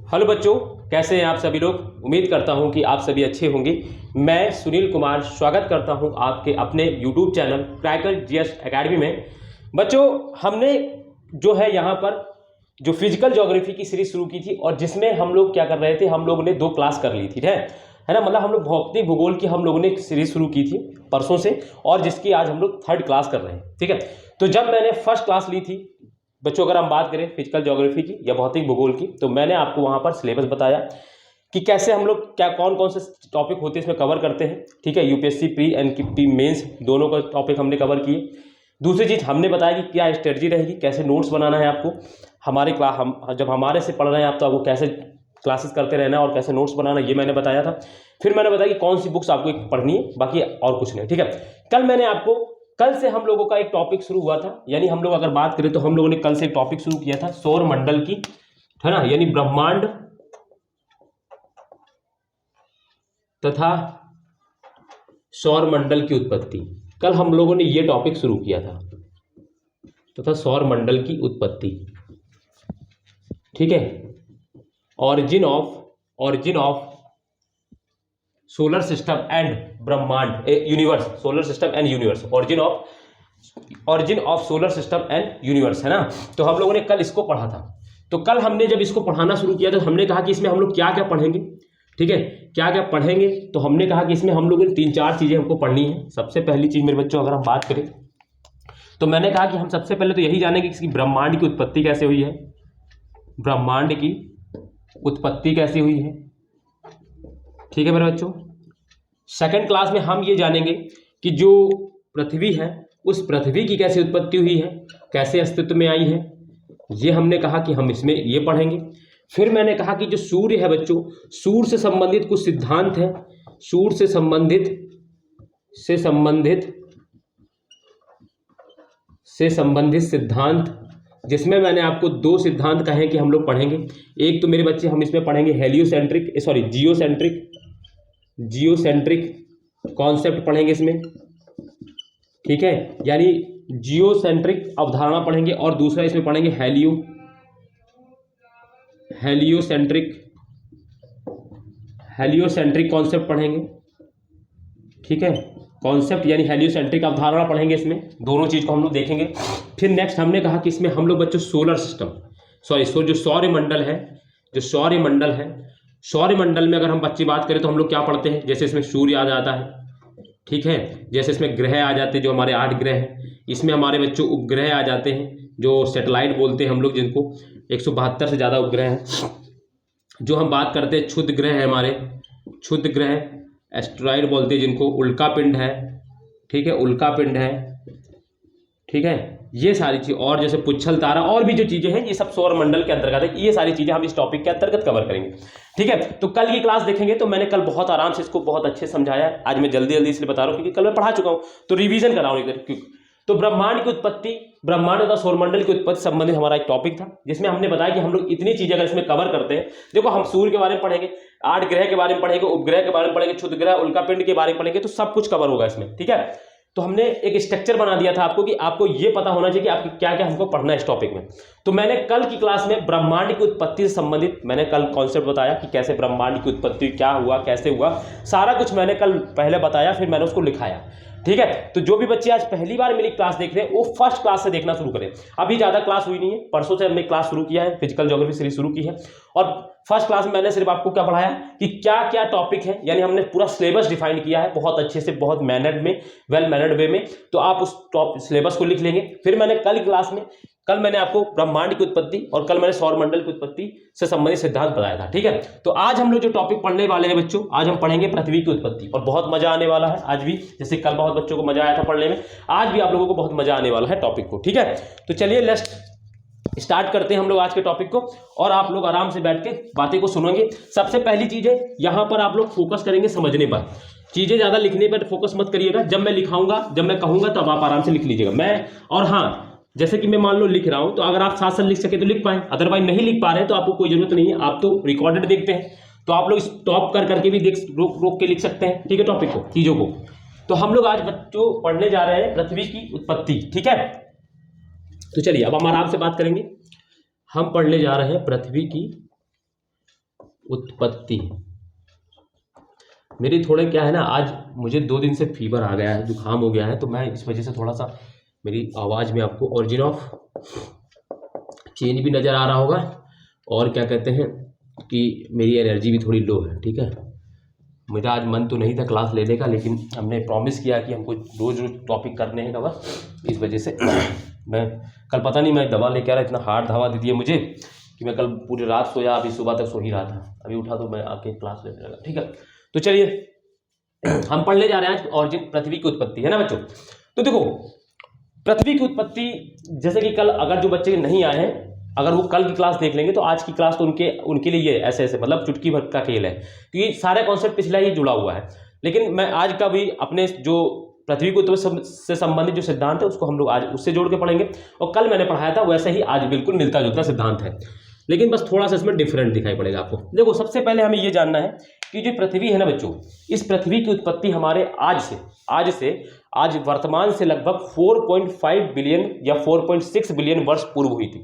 Hello बच्चों, कैसे हैं आप सभी लोग। उम्मीद करता हूं कि आप सभी अच्छे होंगे। मैं सुनील कुमार स्वागत करता हूं आपके अपने YouTube channel cracker GS academy में। बच्चों, हमने जो है यहाँ पर जो फिजिकल ज्योग्राफी की सीरीज शुरू की थी और जिसमें हम लोग क्या कर रहे थे, हम लोगों ने 2 क्लास कर ली थी, है ना। मतलब हम लोग भौतिक भूगोल की हम लोगों ने सीरीज शुरू की थी परसों से, और जिसकी आज हम लोग 3rd क्लास कर रहे हैं। ठीक है, तो जब मैंने फर्स्ट क्लास ली थी बच्चों, अगर हम बात करें फिजिकल ज्योग्राफी की या भौतिक भूगोल की, तो मैंने आपको वहां पर सिलेबस बताया कि कैसे हम लोग क्या कौन कौन से टॉपिक होते हैं इसमें कवर करते हैं। ठीक है, यूपीएससी प्री एंड मेंस दोनों का टॉपिक हमने कवर किए। दूसरी चीज़ हमने बताया कि क्या स्ट्रेटजी रहेगी, कैसे नोट्स बनाना है आपको हमारे क्लास, हम जब हमारे से पढ़ रहे हैं आप तो आपको कैसे क्लासेस करते रहना है और कैसे नोट्स बनाना, ये मैंने बताया था। फिर मैंने बताया कि कौन सी बुक्स आपको पढ़नी है, बाकी और कुछ नहीं। ठीक है, कल से हम लोगों का एक टॉपिक शुरू हुआ था, यानी हम लोग अगर बात करें तो हम लोगों ने कल से एक टॉपिक शुरू किया था सौर मंडल की, है ना, यानी ब्रह्मांड तथा सौर मंडल की उत्पत्ति। कल हम लोगों ने ये टॉपिक शुरू किया था, तथा सौर मंडल की उत्पत्ति। ठीक है, origin of solar system and ब्रह्मांड universe, solar system and universe, origin of solar system and universe, है ना। तो हम लोगों ने कल इसको पढ़ा था। तो कल हमने जब इसको पढ़ाना शुरू किया तो हमने कहा कि इसमें हम लोग क्या क्या पढ़ेंगे। ठीक है, क्या क्या पढ़ेंगे, तो हमने कहा कि इसमें हम लोगों ने 3-4 चीजें हमको पढ़नी है। सबसे पहली चीज मेरे बच्चों, अगर हम बात करें तो मैंने कहा कि हम सबसे पहले तो यही जानेंगे कि ब्रह्मांड की उत्पत्ति कैसे हुई है, ब्रह्मांड की उत्पत्ति कैसे हुई है। ठीक है मेरे बच्चों, सेकंड क्लास में हम ये जानेंगे कि जो पृथ्वी है उस पृथ्वी की कैसे उत्पत्ति हुई है, कैसे अस्तित्व में आई है, ये हमने कहा कि हम इसमें ये पढ़ेंगे। फिर मैंने कहा कि जो सूर्य है बच्चों, सूर्य से संबंधित कुछ सिद्धांत है, सूर्य से संबंधित सिद्धांत, जिसमें मैंने आपको 2 सिद्धांत कहे कि हम लोग पढ़ेंगे। एक तो मेरे बच्चे हम इसमें पढ़ेंगे जियोसेंट्रिक कॉन्सेप्ट पढ़ेंगे इसमें। ठीक है, यानी जियोसेंट्रिक अवधारणा पढ़ेंगे, और दूसरा इसमें पढ़ेंगे हेलियोसेंट्रिक कॉन्सेप्ट पढ़ेंगे। ठीक है, कॉन्सेप्ट यानी हेलियोसेंट्रिक अवधारणा पढ़ेंगे, इसमें दोनों चीज को हम लोग देखेंगे। फिर नेक्स्ट हमने कहा कि इसमें हम लोग बच्चों जो सौर मंडल में अगर हम बच्चे बात करें तो हम लोग क्या पढ़ते हैं, जैसे इसमें सूर्य आ जाता है। ठीक है, जैसे इसमें ग्रह आ जाते हैं, जो हमारे 8 ग्रह हैं। इसमें हमारे बच्चों उपग्रह आ जाते हैं, जो सैटेलाइट बोलते हैं हम लोग, जिनको 172 से ज़्यादा उपग्रह हैं। जो हम बात करते हैं क्षुद्र ग्रह है, हमारे क्षुद्र ग्रह एस्टेरॉइड बोलते हैं जिनको, उल्का पिंड है। ठीक है, उल्का पिंड है। ठीक है, ये सारी चीज, और जैसे पुच्छल तारा और भी जो चीजें हैं, ये सब सौर मंडल के अंतर्गत है। ये सारी चीजें हम इस टॉपिक के अंतर्गत कवर करेंगे। ठीक है, तो कल की क्लास देखेंगे। तो मैंने कल बहुत आराम से इसको बहुत अच्छे समझाया है। आज मैं जल्दी इसलिए बता रहा हूँ क्योंकि कल मैं पढ़ा चुका हूँ, तो रिवीजन कर रहा हूँ इधर। तो ब्रह्मांड तथा सौर मंडल की उत्पत्ति संबंधित हमारा एक टॉपिक था, जिसमें हमने बताया कि हम लोग इतनी चीजें अगर इसमें कवर करते हैं, देखो हम सूर्य के बारे में पढ़ेंगे, 8 ग्रह के बारे में पढ़ेंगे, उपग्रह के बारे में पढ़ेंगे, क्षुद्र ग्रह, उल्का पिंड के बारे में पढ़ेंगे, तो सब कुछ कवर होगा इसमें। ठीक है, तो हमने एक स्ट्रक्चर बना दिया था आपको कि आपको ये पता होना चाहिए कि आपको क्या क्या हमको पढ़ना है इस टॉपिक में। तो मैंने कल की क्लास में ब्रह्मांड की उत्पत्ति से संबंधित मैंने कल कॉन्सेप्ट बताया कि कैसे ब्रह्मांड की उत्पत्ति, क्या हुआ, कैसे हुआ, सारा कुछ मैंने कल पहले बताया, फिर मैंने उसको लिखाया। ठीक है, तो जो भी बच्चे आज पहली बार मेरी क्लास देख रहे हैं वो फर्स्ट क्लास से देखना शुरू करें। अभी ज़्यादा क्लास हुई नहीं है, परसों से हमने क्लास शुरू किया है, फिजिकल ज्योग्राफी सीरीज शुरू की है। और फर्स्ट क्लास में मैंने सिर्फ आपको क्या पढ़ाया कि क्या क्या टॉपिक है, यानी हमने पूरा सिलेबस डिफाइन किया है बहुत अच्छे से, बहुत मैनर्ड में, वेल मैनर्ड वे में। तो आप उस सिलेबस को लिख लेंगे। फिर मैंने कल मैंने आपको ब्रह्मांड की उत्पत्ति और कल मैंने सौर मंडल की उत्पत्ति से संबंधित सिद्धांत बताया था। ठीक है, तो आज हम लोग जो टॉपिक पढ़ने वाले हैं बच्चों, आज हम पढ़ेंगे पृथ्वी की उत्पत्ति, और बहुत मजा आने वाला है आज भी। जैसे कल बहुत बच्चों को मजा आया था पढ़ने में, आज भी आप लोगों को बहुत मजा आने वाला है टॉपिक को। ठीक है, तो चलिए लेट्स स्टार्ट करते हैं हम लोग आज के टॉपिक को, और आप लोग आराम से बैठ के बातें को सुनेंगे। सबसे पहली चीज है, यहां पर आप लोग फोकस करेंगे समझने पर, चीजें ज्यादा लिखने पर फोकस मत करिएगा। जब मैं लिखाऊंगा, जब मैं कहूंगा, तब आप आराम से लिख लीजिएगा। और हाँ, जैसे कि मैं मान लो लिख रहा हूं, तो अगर आप साथ साथ लिख सके तो लिख पाए, अदरवाइज नहीं लिख पा रहे हैं तो आपको कोई जरूरत नहीं है, आप तो रिकॉर्डेड देखते हैं, तो आप लोग स्टॉप करके भी रोक के लिख सकते हैं। ठीक है, टॉपिक को, चीजों को। तो हम लोग आज बच्चों पढ़ने जा रहे हैं पृथ्वी की उत्पत्ति। ठीक है, तो चलिए अब हम आराम से बात करेंगे। हम पढ़ने जा रहे हैं पृथ्वी की उत्पत्ति। मेरी थोड़े क्या है ना, आज मुझे 2 दिन से फीवर आ गया है, जुकाम हो गया है, तो मैं इस वजह से थोड़ा सा मेरी आवाज़ में आपको ओरिजिन ऑफ चेंज भी नज़र आ रहा होगा, और क्या कहते हैं कि मेरी एनर्जी भी थोड़ी लो है। ठीक है, मेरा आज मन तो नहीं था क्लास लेने का, लेकिन हमने प्रॉमिस किया कि हमको रोज़ रोज़ टॉपिक करने हैं कवर, इस वजह से मैं कल पता नहीं मैं दवा लेके आ रहा, इतना हार्ड दवा दे दिया मुझे कि मैं कल पूरी रात सोया, अभी सुबह तक सो ही रहा था, अभी उठा तो मैं आके क्लास लेने लगा। ठीक है, तो चलिए हम पढ़ने जा रहे हैं आज ऑरिजिन, पृथ्वी की उत्पत्ति, है ना बच्चों। तो देखो पृथ्वी की उत्पत्ति, जैसे कि कल अगर जो बच्चे नहीं आए हैं, अगर वो कल की क्लास देख लेंगे तो आज की क्लास तो उनके लिए ये ऐसे ऐसे मतलब चुटकी भर का खेल है, क्योंकि सारे कॉन्सेप्ट पिछला ही जुड़ा हुआ है। लेकिन मैं आज का भी अपने जो पृथ्वी को से संबंधित जो सिद्धांत है उसको हम लोग आज उससे जोड़ के पढ़ेंगे, और कल मैंने पढ़ाया था वैसे ही आज बिल्कुल मिलता जुलता सिद्धांत है, लेकिन बस थोड़ा सा इसमें डिफरेंट दिखाई पड़ेगा आपको। देखो सबसे पहले हमें ये जानना है कि जो पृथ्वी है ना बच्चों, इस पृथ्वी की उत्पत्ति हमारे आज वर्तमान से लगभग 4.5 बिलियन या 4.6 बिलियन वर्ष पूर्व हुई थी।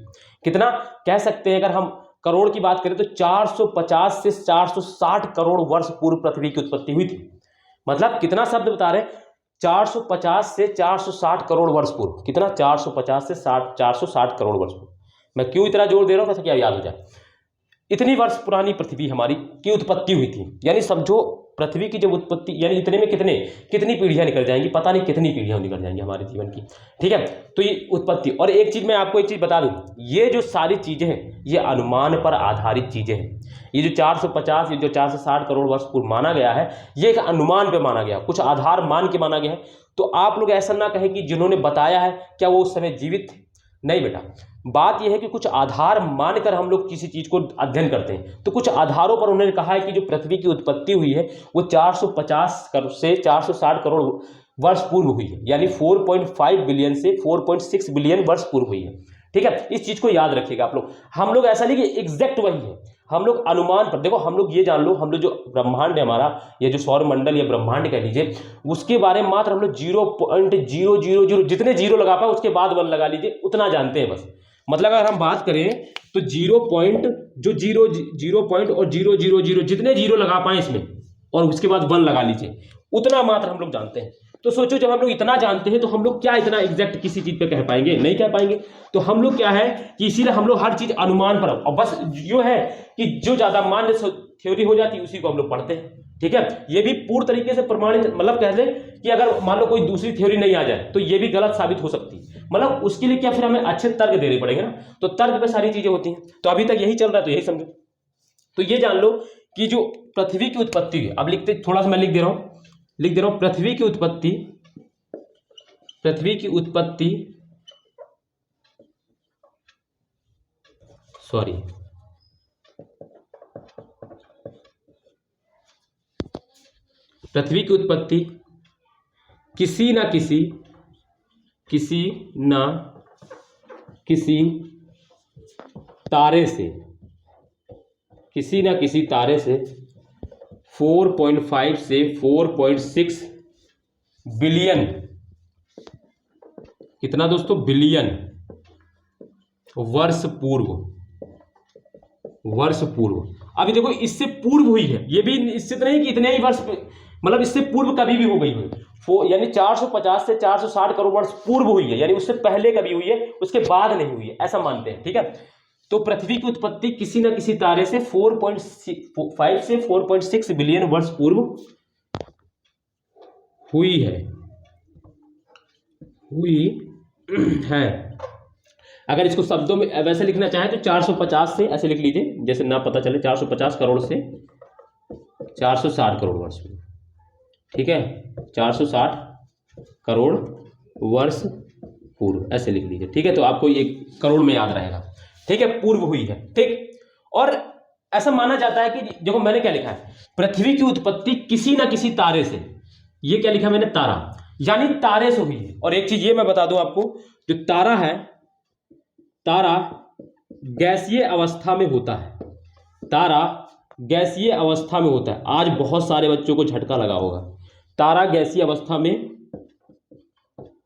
कितना कह सकते हैं, अगर हम करोड़ की बात करें तो 450 से 460 करोड़ वर्ष पूर्व पृथ्वी की उत्पत्ति हुई थी। मतलब कितना शब्द बता रहे, 450 से 460 करोड़ वर्ष पूर्व, कितना 450 से 460 करोड़ वर्ष पूर्व। मैं क्यों इतना जोर दे रहा हूं ताकि क्या याद हो जाए, इतनी वर्ष पुरानी पृथ्वी हमारी की उत्पत्ति हुई थी। यानी समझो पृथ्वी की जब उत्पत्ति, यानी इतने में कितनी पीढ़ियां निकल जाएंगी, पता नहीं कितनी पीढ़ियां निकल जाएंगी हमारे जीवन की। ठीक है, तो ये उत्पत्ति, और एक चीज मैं आपको एक चीज बता दूं, ये जो सारी चीजें हैं ये अनुमान पर आधारित चीजें हैं। ये जो 450 ये जो 460 करोड़ वर्ष पूर्व माना गया है, ये एक अनुमान पे माना गया, कुछ आधार मान के माना गया है। तो आप लोग ऐसा ना कहें कि जिन्होंने बताया है क्या वो उस समय जीवित थे, नहीं बेटा, बात यह है कि कुछ आधार मानकर हम लोग किसी चीज को अध्ययन करते हैं। तो कुछ आधारों पर उन्होंने कहा है कि जो पृथ्वी की उत्पत्ति हुई है वो 450 से 460 करोड़ वर्ष पूर्व हुई है, यानी 4.5 बिलियन से 4.6 बिलियन वर्ष पूर्व हुई है। ठीक है, इस चीज को याद रखिएगा आप लोग। हम लोग ऐसा नहीं कि एग्जैक्ट वही है, हम लोग अनुमान पर, देखो हम लोग ये जान लो, हम लोग जो ब्रह्मांड है हमारा, ये जो सौर मंडल या ब्रह्मांड कह लीजिए, उसके बारे में मात्र हम लोग 0.000 जितने जीरो लगा पाए उसके बाद 1 लगा लीजिए, उतना जानते हैं बस। मतलब अगर हम बात करें तो 0 पॉइंट और 0.000 जितने जीरो लगा पाए इसमें, और उसके बाद 1 लगा लीजिए, उतना मात्र हम लोग जानते हैं। तो सोचो जब हम लोग इतना जानते हैं तो हम लोग क्या इतना एग्जैक्ट किसी चीज पे कह पाएंगे, नहीं कह पाएंगे। तो हम लोग क्या है कि इसीलिए हम लोग हर चीज अनुमान पर, और बस जो है कि जो ज्यादा मान्य थ्योरी हो जाती है उसी को हम लोग पढ़ते हैं। ठीक है, ये भी पूर्ण तरीके से प्रमाणित, मतलब कह दें कि अगर मान लो कोई दूसरी थ्योरी नहीं आ जाए तो ये भी गलत साबित हो सकती है, मतलब उसके लिए क्या फिर हमें अच्छे तर्क देने पड़ेंगे ना, तो तर्क पे सारी चीजें होती हैं। तो अभी तक यही चल रहा है, तो यही समझो। तो ये जान लो कि जो पृथ्वी की उत्पत्ति है, अब लिखते थोड़ा सा मैं लिख दे रहा हूं, पृथ्वी की उत्पत्ति सॉरी पृथ्वी की उत्पत्ति किसी न किसी तारे से 4.5 से 4.6 बिलियन, कितना दोस्तों, बिलियन वर्ष पूर्व। अभी देखो इससे पूर्व हुई है, ये भी इससे तो नहीं कि इतने ही वर्ष, मतलब इससे पूर्व कभी भी हो गई हो, यानी 450 से 460 करोड़ वर्ष पूर्व हुई है, यानी उससे पहले कभी हुई है, उसके बाद नहीं हुई है, ऐसा मानते हैं। ठीक है, तो पृथ्वी की उत्पत्ति किसी न किसी तारे से 4.5 से 4.6 बिलियन वर्ष पूर्व हुई है। अगर इसको शब्दों में वैसे लिखना चाहे तो 450 से ऐसे लिख लीजिए, जैसे ना पता चले, 450 करोड़ से 460 करोड़ वर्ष में। ठीक है, 460 करोड़ वर्ष पूर्व ऐसे लिख लीजिए। ठीक है, तो आपको ये करोड़ में याद रहेगा। ठीक है, पूर्व हुई है। ठीक, और ऐसा माना जाता है कि देखो मैंने क्या लिखा है, पृथ्वी की उत्पत्ति किसी ना किसी तारे से, ये क्या लिखा मैंने, तारा, यानी तारे से हुई है। और एक चीज ये मैं बता दूं आपको, जो तारा है, तारा गैसीय अवस्था में होता है, आज बहुत सारे बच्चों को झटका लगा होगा, तारा गैसीय अवस्था में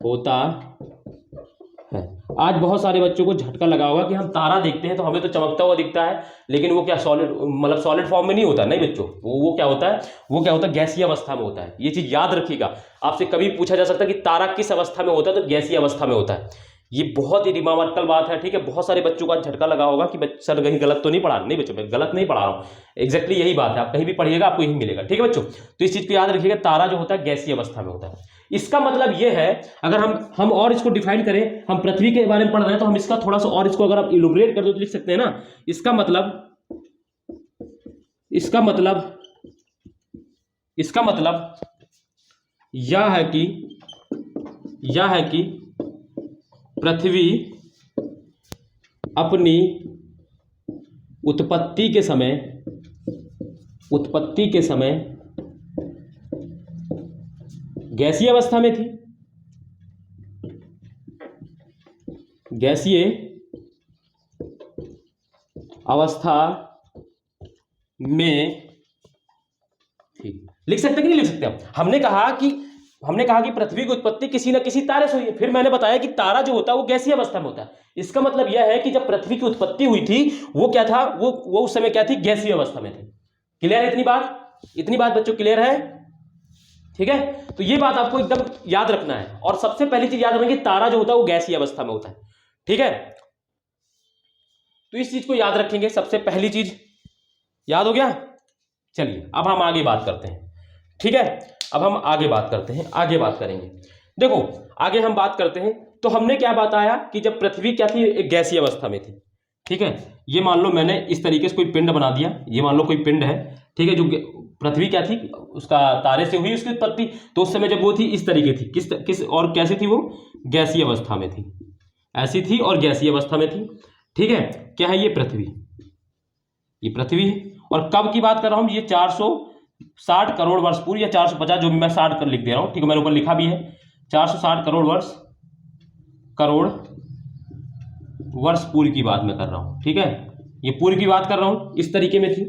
होता है। आज बहुत सारे बच्चों को झटका लगा होगा कि हम तारा देखते हैं तो हमें तो चमकता हुआ दिखता है, लेकिन वो क्या सॉलिड मतलब सॉलिड फॉर्म में नहीं होता। नहीं बच्चों, वो क्या होता है, वो क्या होता है, गैसीय अवस्था में होता है। ये चीज याद रखिएगा, आपसे कभी पूछा जा सकता है कि तारा किस अवस्था में होता है, तो गैसीय अवस्था में होता है। ये बहुत ही रिमार्केबल बात है, ठीक है। बहुत सारे बच्चों का झटका लगा होगा कि सर कहीं गलत तो नहीं पढ़ा। नहीं बच्चों, मैं गलत नहीं पढ़ा रहा हूँ, एग्जैक्टली यही बात है। आप कहीं भी पढ़िएगा आपको यही मिलेगा, ठीक है बच्चों। तो इस चीज को याद रखिएगा, तारा जो होता है गैसीय अवस्था में होता है। इसका मतलब यह है, अगर हम और इसको डिफाइन करें, हम पृथ्वी के बारे में पढ़ रहे हैं तो हम इसका थोड़ा सा और इसको अगर आप इलुबरेट कर दो तो लिख सकते हैं ना। इसका मतलब यह है कि पृथ्वी अपनी उत्पत्ति के समय गैसीय अवस्था में थी। गैसीय अवस्था में थी। लिख सकते कि नहीं लिख सकते? हमने कहा कि पृथ्वी की उत्पत्ति किसी न किसी तारे से हुई है। फिर मैंने बताया कि तारा जो होता है वो गैसीय अवस्था में होता है। इसका मतलब यह है कि जब पृथ्वी की उत्पत्ति हुई थी वो क्या था, वो उस समय क्या थी, गैसीय अवस्था में थी। क्लियर है? इतनी बात बच्चों क्लियर है? ठीक है, तो ये बात आपको एकदम याद रखना है। और सबसे पहली चीज याद रखना कि तारा जो होता है वो गैसीय अवस्था में होता है, ठीक है। तो इस चीज को याद रखेंगे, सबसे पहली चीज याद हो गया। चलिए अब हम आगे बात करते हैं, ठीक है। अब हम आगे बात करेंगे। देखो आगे हम बात करते हैं तो हमने क्या बताया कि जब पृथ्वी क्या थी, एक गैसीय अवस्था में थी, ठीक है। ये मान लो मैंने इस तरीके से कोई पिंड बना दिया, ये मान लो कोई पिंड है, ठीक है। जो पृथ्वी क्या थी, उसका तारे से हुई उसकी उत्पत्ति। तो उस समय जब वो थी इस तरीके थी, किस और कैसे थी, वो गैसीय अवस्था में थी, ऐसी थी और गैसीय अवस्था में थी, ठीक है। क्या है ये पृथ्वी है। और कब की बात कर रहा हूं, ये 460 करोड़ वर्ष पूर्व या 450, जो भी मैं 60 कर लिख दे रहा हूं, ठीक है। मैंने ऊपर लिखा भी है 460 करोड़ वर्ष पूर्व की बात मैं कर रहा हूं, ठीक है। ये पूर्व की बात कर रहा हूं, इस तरीके में थी,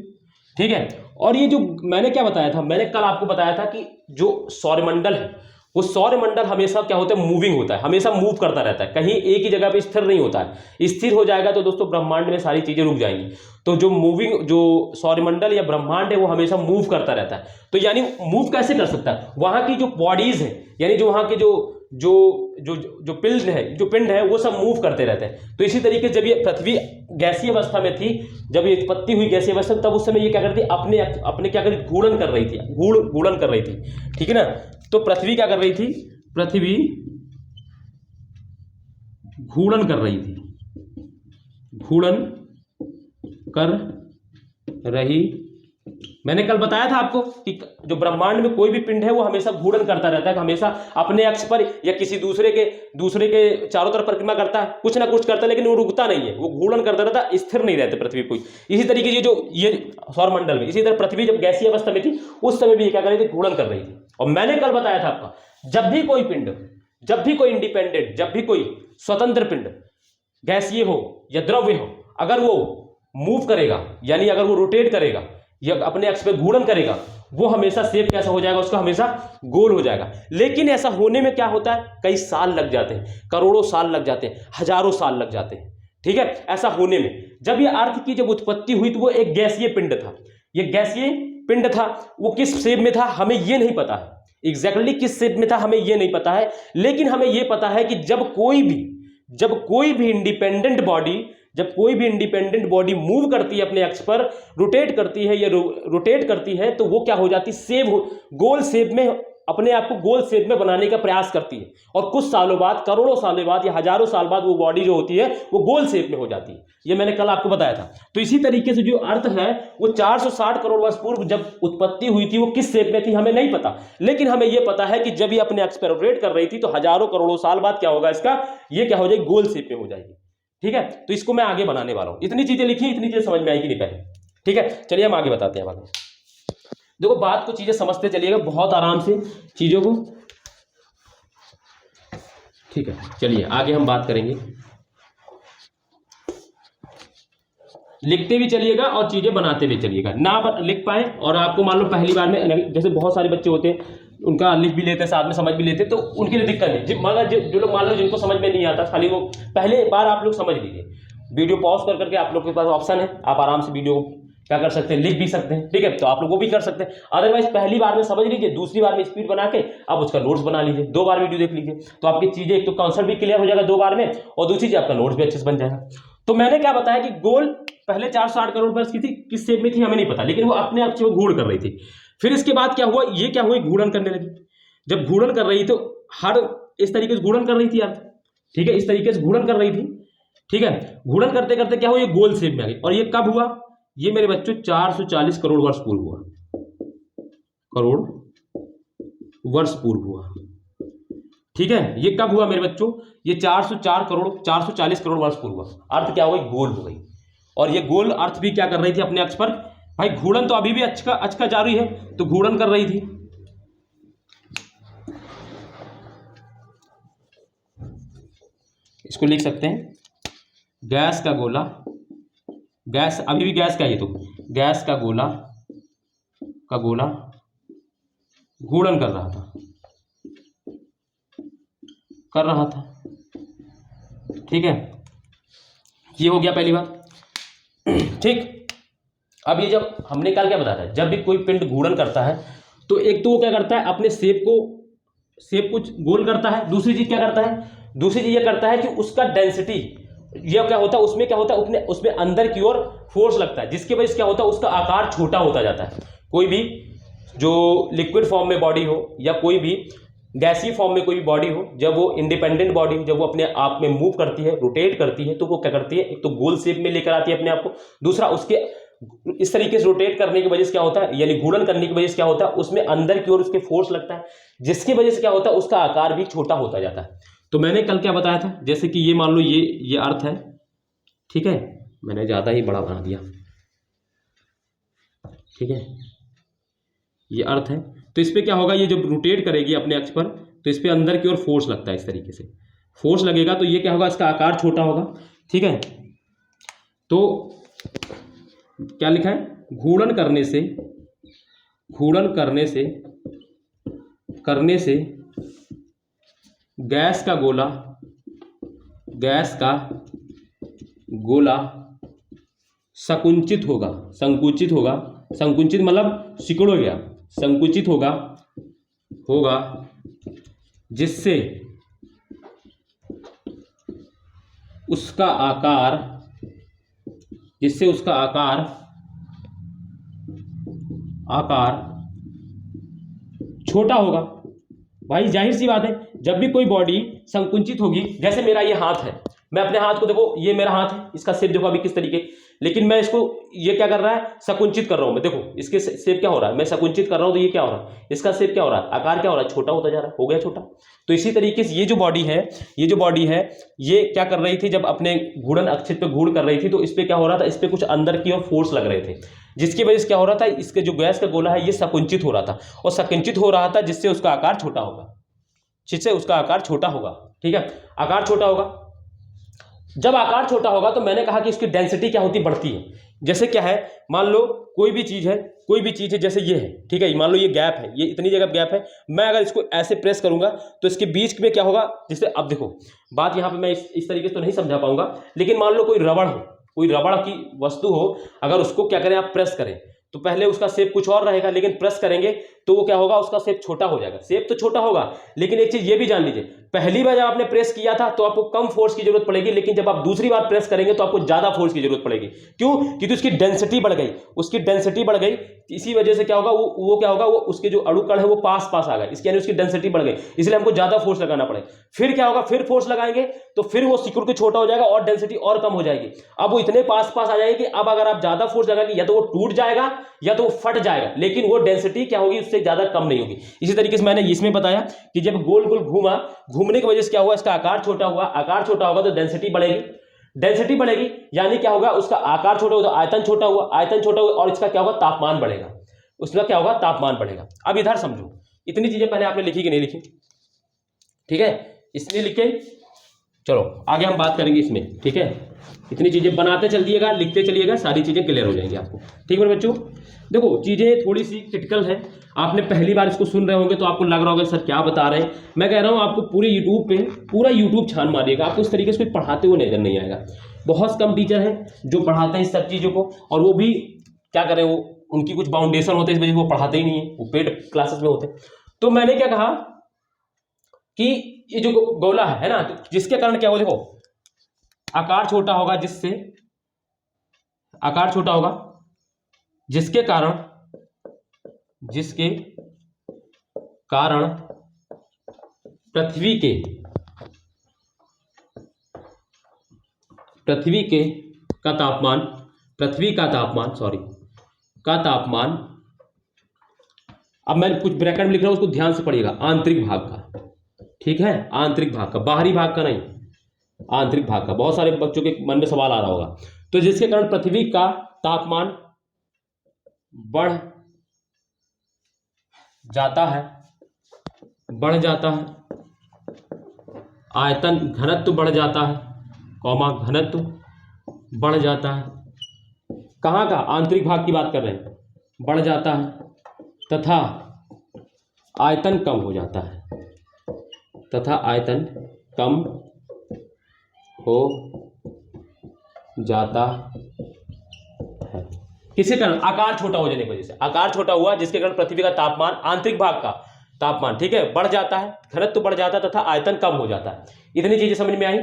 ठीक है। और ये जो मैंने क्या बताया था, मैंने कल आपको बताया था कि जो सौरमंडल है वो सौरमंडल हमेशा क्या होता है, मूविंग होता है, हमेशा मूव करता रहता है, कहीं एक ही जगह पे स्थिर नहीं होता है। स्थिर हो जाएगा तो दोस्तों ब्रह्मांड में सारी चीजें रुक जाएंगी। तो जो सौरमंडल या ब्रह्मांड है वो हमेशा मूव करता रहता है। तो यानी मूव कैसे कर सकता है, वहां की जो बॉडीज है, यानी जो वहां के जो पिंड है वो सब मूव करते रहते हैं। तो इसी तरीके जब ये पृथ्वी गैसीय अवस्था में थी, जब ये उत्पत्ति हुई गैसीय अवस्था में, तब उस समय ये क्या करती, अपने क्या करती, घूर्णन कर रही थी, ठीक है ना। तो पृथ्वी क्या कर रही थी, पृथ्वी घूर्णन कर रही। मैंने कल बताया था आपको कि जो ब्रह्मांड में कोई भी पिंड है वो हमेशा घूर्णन करता रहता है, हमेशा अपने अक्ष पर या किसी दूसरे के चारों तरफ परिक्रमा करता है, कुछ ना कुछ करता है, लेकिन वो रुकता नहीं है, वो घूर्णन करता रहता है, स्थिर नहीं रहते पृथ्वी कोई। इसी तरीके ये सौरमंडल में, इसी तरह पृथ्वी जब गैसीय अवस्था में थी उस समय भी ये क्या कर रही थी, घूर्णन कर रही थी। और मैंने कल बताया था आपका, जब भी कोई पिंड, जब भी कोई इंडिपेंडेंट, जब भी कोई स्वतंत्र पिंड गैसीय हो या द्रव्य हो, अगर वो मूव करेगा, यानी अगर वो रोटेट करेगा या अपने अक्ष पे घूर्णन करेगा, वो हमेशा शेप कैसा हो जाएगा, उसका हमेशा गोल हो जाएगा। लेकिन ऐसा होने में क्या होता है, कई साल लग जाते हैं, करोड़ों साल लग जाते हैं, हजारों साल लग जाते हैं, ठीक है। ऐसा होने में जब ये अर्थ की जब उत्पत्ति हुई तो वो एक गैसीय पिंड था, ये गैसीय पिंड था। वो किस शेप में था हमें ये नहीं पता है, एग्जैक्टली किस शेप में था हमें ये नहीं पता है। लेकिन हमें ये पता है कि जब कोई भी इंडिपेंडेंट बॉडी मूव करती है अपने अक्ष पर, रोटेट करती है या रोटेट करती है, तो वो क्या हो जाती है, गोल शेप में, अपने आप को गोल शेप में बनाने का प्रयास करती है। और कुछ सालों बाद, करोड़ों सालों बाद या हजारों साल बाद वो बॉडी जो होती है वो गोल शेप में हो जाती है। ये मैंने कल आपको बताया था। तो इसी तरीके से जो अर्थ है वो 460 करोड़ वर्ष पूर्व जब उत्पत्ति हुई थी वो किस शेप में थी हमें नहीं पता, लेकिन हमें यह पता है कि जब ये अपने अक्ष पर रोटेट कर रही थी तो हजारों करोड़ों साल बाद क्या होगा, इसका ये क्या हो जाएगी, गोल शेप में हो जाएगी, ठीक है। तो इसको मैं आगे बनाने वाला हूं। इतनी चीजें लिखी, इतनी चीजें समझ में आएगी नहीं पहले, ठीक है। चलिए हम आगे बताते हैं। देखो बात को चीजें समझते चलिएगा बहुत आराम से चीजों को, ठीक है। चलिए आगे हम बात करेंगे, लिखते भी चलिएगा और चीजें बनाते भी चलिएगा। ना लिख पाए और आपको मान लो पहली बार में, जैसे बहुत सारे बच्चे होते हैं उनका लिख भी लेते, साथ में समझ भी लेते, तो उनके लिए दिक्कत नहीं। मगर जो लोग मान लो जिनको समझ में नहीं आता, खाली वो पहले बार आप लोग समझ लीजिए, वीडियो पॉज कर करके आप लोग के पास ऑप्शन है, आप आराम से वीडियो क्या कर सकते हैं, लिख भी सकते हैं, ठीक है, तो आप लोग वो भी कर सकते हैं। अदरवाइज पहली बार में समझ लीजिए, दूसरी बार में स्पीड बना के आप उसका नोट्स बना लीजिए, 2 बार वीडियो देख लीजिए, तो आपकी चीजें एक तो कॉन्सेप्ट भी क्लियर हो जाएगा 2 बार में, और दूसरी चीज आपका नोट्स भी अच्छे से बन जाएगा। तो मैंने क्या बताया कि गोल पहले 460 करोड़ वर्ष की थी, किस शेप में थी हमें नहीं पता, लेकिन वो अपने आप से वो घूर्ण कर रही थी। फिर इसके बाद क्या हुआ, ये क्या हुआ, घूर्णन करने लगी। जब घूर्णन कर रही तो हर इस तरीके से घूर्णन कर रही थी यार, ठीक है, इस तरीके से घूर्णन कर रही थी, ठीक है। घूर्णन करते करते क्या हुआ, ये गोल शेप में आ गई। और ये कब हुआ, ये मेरे बच्चों 440 करोड़ वर्ष पूर्व हुआ, करोड़ वर्ष पूर्व हुआ, ठीक है। ये कब हुआ मेरे बच्चों, ये 440 करोड़ वर्ष पूर्व हुआ। अर्थ क्या हो गई, गोल हो गई। और ये गोल अर्थ भी क्या कर रही थी अपने अक्ष पर, भाई घूर्णन तो अभी भी अक्ष का जारी है, तो घूर्णन कर रही थी। इसको लिख सकते हैं, गैस का गोला, गैस अभी भी गैस का ही, तो गैस का गोला घूर्णन कर रहा था, ठीक है। ये हो गया पहली बात, ठीक। अब ये जब हमने कल क्या बताया था, जब भी कोई पिंड घूर्णन करता है तो एक तो वो क्या करता है, अपने शेप को गोल करता है। दूसरी चीज क्या करता है, दूसरी चीज ये करता है कि उसका डेंसिटी, ये क्या होता है, उसमें क्या होता है, उसमें अंदर की ओर फोर्स लगता है, जिसकी वजह से क्या होता है, उसका आकार छोटा होता जाता है। कोई भी जो लिक्विड फॉर्म में बॉडी हो या कोई भी गैसीय फॉर्म में कोई भी बॉडी हो, जब वो इंडिपेंडेंट बॉडी, जब वो अपने आप में मूव करती है, रोटेट करती है, तो वो क्या करती है, एक तो गोल शेप में लेकर आती है अपने आप को, दूसरा उसके इस तरीके से रोटेट करने की वजह से क्या होता है, यानी घूर्णन करने की वजह से क्या होता है, उसमें अंदर की ओर उसके फोर्स लगता है, जिसकी वजह से क्या होता है, उसका आकार भी छोटा होता जाता है। तो मैंने कल क्या बताया था, जैसे कि ये मान लो ये अर्थ है, ठीक है, मैंने ज्यादा ही बड़ा बना दिया, ठीक है, ये अर्थ है, तो इस पे क्या होगा, ये जब रोटेट करेगी अपने अक्ष पर, तो इस पे अंदर की ओर फोर्स लगता है, इस तरीके से फोर्स लगेगा, तो ये क्या होगा, इसका आकार छोटा होगा, ठीक है। तो क्या लिखा है, घूर्णन करने से गैस का गोला संकुचित मतलब सिकुड़ गया, संकुचित होगा, जिससे उसका आकार छोटा होगा। भाई जाहिर सी बात है, जब भी कोई बॉडी संकुचित होगी, जैसे मेरा ये हाथ है, मैं अपने हाथ को देखो, ये मेरा हाथ है, इसका शेप देखो अभी किस तरीके, लेकिन मैं इसको, ये क्या कर रहा है, संकुचित कर रहा हूं मैं, देखो इसके शेप क्या हो रहा है, मैं संकुचित कर रहा हूं, तो ये क्या हो रहा है, इसका शेप क्या हो रहा है, आकार क्या हो रहा है, छोटा होता जा रहा है, हो गया छोटा। तो इसी तरीके से ये जो बॉडी है ये क्या कर रही थी, जब अपने घूर्णन अक्ष पे घूर्ण कर रही थी, तो इस पे क्या हो रहा था, इस पे कुछ अंदर की ओर फोर्स लग रहे थे, जिसकी वजह से क्या हो रहा था, इसके जो गैस का गोला है ये संकुचित हो रहा था, और संकुचित हो रहा था जिससे उसका आकार छोटा होगा, ठीक है, आकार छोटा होगा। जब आकार छोटा होगा तो मैंने कहा कि इसकी डेंसिटी क्या होती, बढ़ती है। जैसे क्या है, मान लो कोई भी चीज है, जैसे ये है, ठीक है, मान लो ये गैप है, ये इतनी जगह गैप है, मैं अगर इसको ऐसे प्रेस करूंगा तो इसके बीच में क्या होगा, जैसे अब देखो बात यहाँ पे मैं इस तरीके से तो नहीं समझा पाऊंगा, लेकिन मान लो कोई रबड़ की वस्तु हो, अगर उसको क्या करें, आप प्रेस करें, तो पहले उसका शेप कुछ और रहेगा, लेकिन प्रेस करेंगे तो वो क्या होगा, उसका शेप छोटा हो जाएगा। शेप तो छोटा होगा, लेकिन एक चीज ये भी जान लीजिए, पहली बार जब आपने प्रेस किया था तो आपको कम फोर्स की जरूरत पड़ेगी, लेकिन जब आप दूसरी बार प्रेस करेंगे तो आपको ज्यादा फोर्स की जरूरत पड़ेगी। क्यों? क्योंकि उसकी डेंसिटी बढ़ गई, इसी वजह से क्या होगा, वो क्या होगा, वो उसके जो अणुकण है वो पास आ गए, इसके यानी उसकी डेंसिटी बढ़ गई, इसलिए हमको ज्यादा फोर्स लगाना पड़ेगा। फिर क्या होगा, फिर फोर्स लगाएंगे तो फिर वो सिकुड़ के छोटा हो जाएगा और डेंसिटी और कम हो जाएगी। अब वो इतने पास आ जाएगी कि अब अगर आप ज्यादा फोर्स लगाएंगे या तो वो टूट जाएगा या तो वो फट जाएगा, लेकिन वो डेंसिटी क्या होगी, उससे ज्यादा कम नहीं होगी। इसी तरीके से मैंने इसमें बताया कि जब गोल गोल घूमने की वजह से क्या हुआ, इसका आकार छोटा होगा तो डेंसिटी बढ़ेगी, यानी क्या होगा, उसका आकार छोटा होगा तो आयतन छोटा हुआ, और इसका क्या होगा, तापमान बढ़ेगा, उसका क्या होगा, तापमान बढ़ेगा। अब इधर समझो, इतनी चीजें पहले आपने लिखी कि नहीं लिखी, ठीक है, इसलिए लिखे, चलो आगे हम बात करेंगे इसमें, ठीक है। इतनी चीजें बनाते चलिएगा, लिखते चलिएगा, सारी चीजें क्लियर हो जाएंगी आपको। ठीक है मेरे बच्चों, देखो चीजें थोड़ी सी क्रिटिकल है, आपने पहली बार इसको सुन रहे होंगे तो आपको लग रहा होगा सर क्या बता रहे हैं। मैं कह रहा हूँ आपको पूरे यूट्यूब पे पूरा यूट्यूब छान मारिएगा, आपको इस तरीके से कोई पढ़ाते हुए नजर नहीं आएगा। बहुत कम टीचर हैं जो पढ़ाते हैं इस सब चीज़ों को, और वो भी क्या करें, वो उनकी कुछ बाउंडेशन होते हैं, इस वजह से वो पढ़ाते ही नहीं है, वो पेड क्लासेस में होते हैं। तो मैंने क्या कहा कि ये जो गोला है ना, तो जिसके कारण क्या हो, देखो आकार छोटा होगा, जिससे आकार छोटा होगा, जिसके कारण पृथ्वी का तापमान, अब मैं कुछ ब्रैकेट में लिख रहा हूं, उसको ध्यान से पढ़िएगा, आंतरिक भाग का, ठीक है, आंतरिक भाग का, बाहरी भाग का नहीं, आंतरिक भाग का। बहुत सारे बच्चों के मन में सवाल आ रहा होगा। तो जिसके कारण पृथ्वी का तापमान बढ़ जाता है, आयतन घनत्व बढ़ जाता है, घनत्व बढ़ जाता है, कहाँ का, आंतरिक भाग की बात कर रहे हैं, बढ़ जाता है, तथा आयतन कम हो जाता है, है। किसी कारण आकार छोटा हो जाने की वजह से, आकार छोटा हुआ जिसके कारण पृथ्वी का तापमान, आंतरिक भाग का तापमान, ठीक है, बढ़ जाता है, घनत्व बढ़ जाता है, तथा आयतन कम हो जाता है। इतनी चीजें समझ में आई,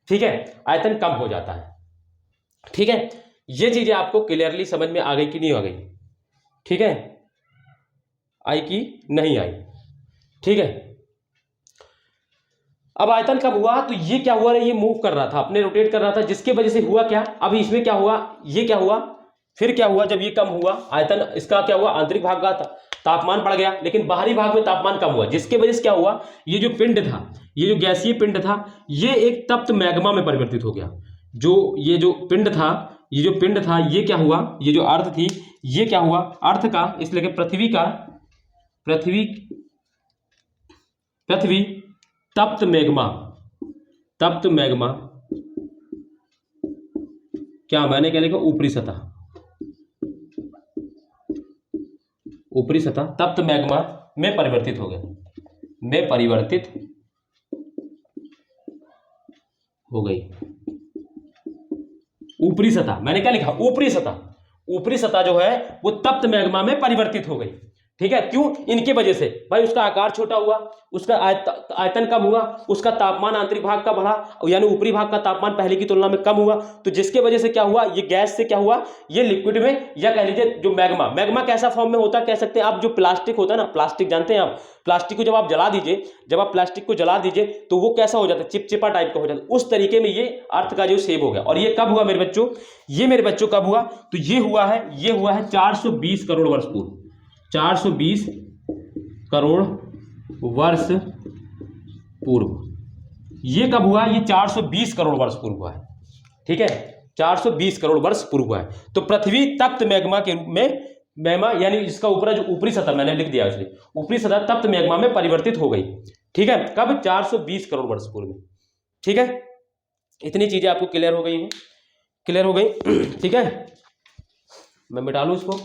ठीक है, आयतन कम हो जाता है, ठीक है। ये चीजें आपको क्लियरली समझ में आ गई कि नहीं आ गई, ठीक है, आई कि नहीं आई, ठीक है। अब आयतन कब हुआ, तो ये क्या हुआ, ये मूव कर रहा था, अपने रोटेट कर रहा था, जिसके वजह से हुआ क्या, अभी इसमें क्या हुआ, ये क्या हुआ, फिर क्या हुआ, जब ये कम हुआ आयतन, इसका क्या हुआ, आंतरिक भाग का तापमान बढ़ गया, लेकिन बाहरी भाग में तापमान कम हुआ, जिसके वजह से क्या हुआ, ये जो पिंड था, ये जो गैसीय पिंड था, ये एक तप्त मैग्मा में परिवर्तित हो गया। ये जो पिंड था, ये क्या हुआ, ये जो अर्थ थी, ये क्या हुआ, अर्थ का, इसलिए कि पृथ्वी तप्त मैग्मा, क्या मैंने क्या लिखा, ऊपरी सतह तप्त मैग्मा में परिवर्तित हो गया, ऊपरी सतह, मैंने क्या लिखा, ऊपरी सतह जो है वो तप्त मैग्मा में परिवर्तित हो गई, ठीक है। क्यों, इनके वजह से, भाई उसका आकार छोटा हुआ, उसका आयतन कम हुआ, उसका तापमान आंतरिक भाग का बढ़ा, यानी ऊपरी भाग का तापमान पहले की तुलना में कम हुआ, तो जिसके वजह से क्या हुआ, ये गैस से क्या हुआ, ये लिक्विड में, या कह लीजिए जो मैग्मा कैसा फॉर्म में होता है, कह सकते हैं आप, जो प्लास्टिक होता है ना, प्लास्टिक जानते हैं आप, प्लास्टिक को जब आप जला दीजिए, तो वो कैसा हो जाता है, चिपचिपा टाइप का हो जाता है, उस तरीके में ये अर्थ का जो शेप हो गया। और ये कब हुआ मेरे बच्चों, कब हुआ, तो ये हुआ है 420 करोड़ वर्ष पूर्व, 420 करोड़ वर्ष पूर्व। ये कब हुआ, ये 420 करोड़ वर्ष पूर्व हुआ है, ठीक है, 420 करोड़ वर्ष पूर्व हुआ है। तो पृथ्वी तप्त मैग्मा के रूप में, मैग्मा यानी जिसका ऊपर जो ऊपरी सतह, मैंने लिख दिया इसलिए, ऊपरी सतह तप्त मैग्मा में परिवर्तित हो गई, ठीक है, कब, 420 करोड़ वर्ष पूर्व में, ठीक है। इतनी चीजें आपको क्लियर हो गई, ठीक है। मैं मिटा लूं इसको,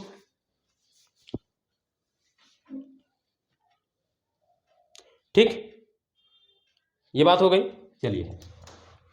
ठीक, ये बात हो गई। चलिए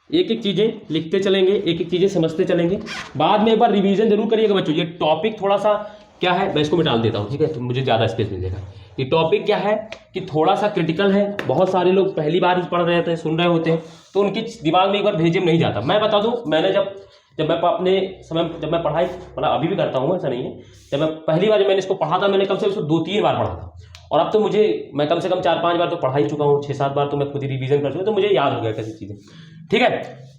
एक एक चीजें लिखते चलेंगे, एक एक चीजें समझते चलेंगे, बाद में एक बार रिवीजन जरूर करिएगा बच्चों। ये टॉपिक थोड़ा सा क्या है, मैं इसको मिटाल देता हूँ, ठीक है, तो मुझे ज्यादा स्पेस मिलेगा। ये टॉपिक क्या है कि थोड़ा सा क्रिटिकल है, बहुत सारे लोग पहली बार ही पढ़ रहे होते हैं, सुन रहे होते हैं, तो उनके दिमाग में एक बार भेजे में नहीं जाता। मैं बता दूं, मैंने जब मैं अपने समय, जब मैं पढ़ाई, मतलब अभी भी करता हूँ, ऐसा नहीं है, जब मैं पहली बार मैंने इसको पढ़ा था, मैंने कम से कम इसको 2-3 बार पढ़ा था, और अब तो मैं कम से कम 4-5 बार तो पढ़ा ही चुका हूँ, 6-7 बार तो मैं खुद ही रिवीजन कर चुका, तो मुझे याद हो गया कैसी चीजें, ठीक है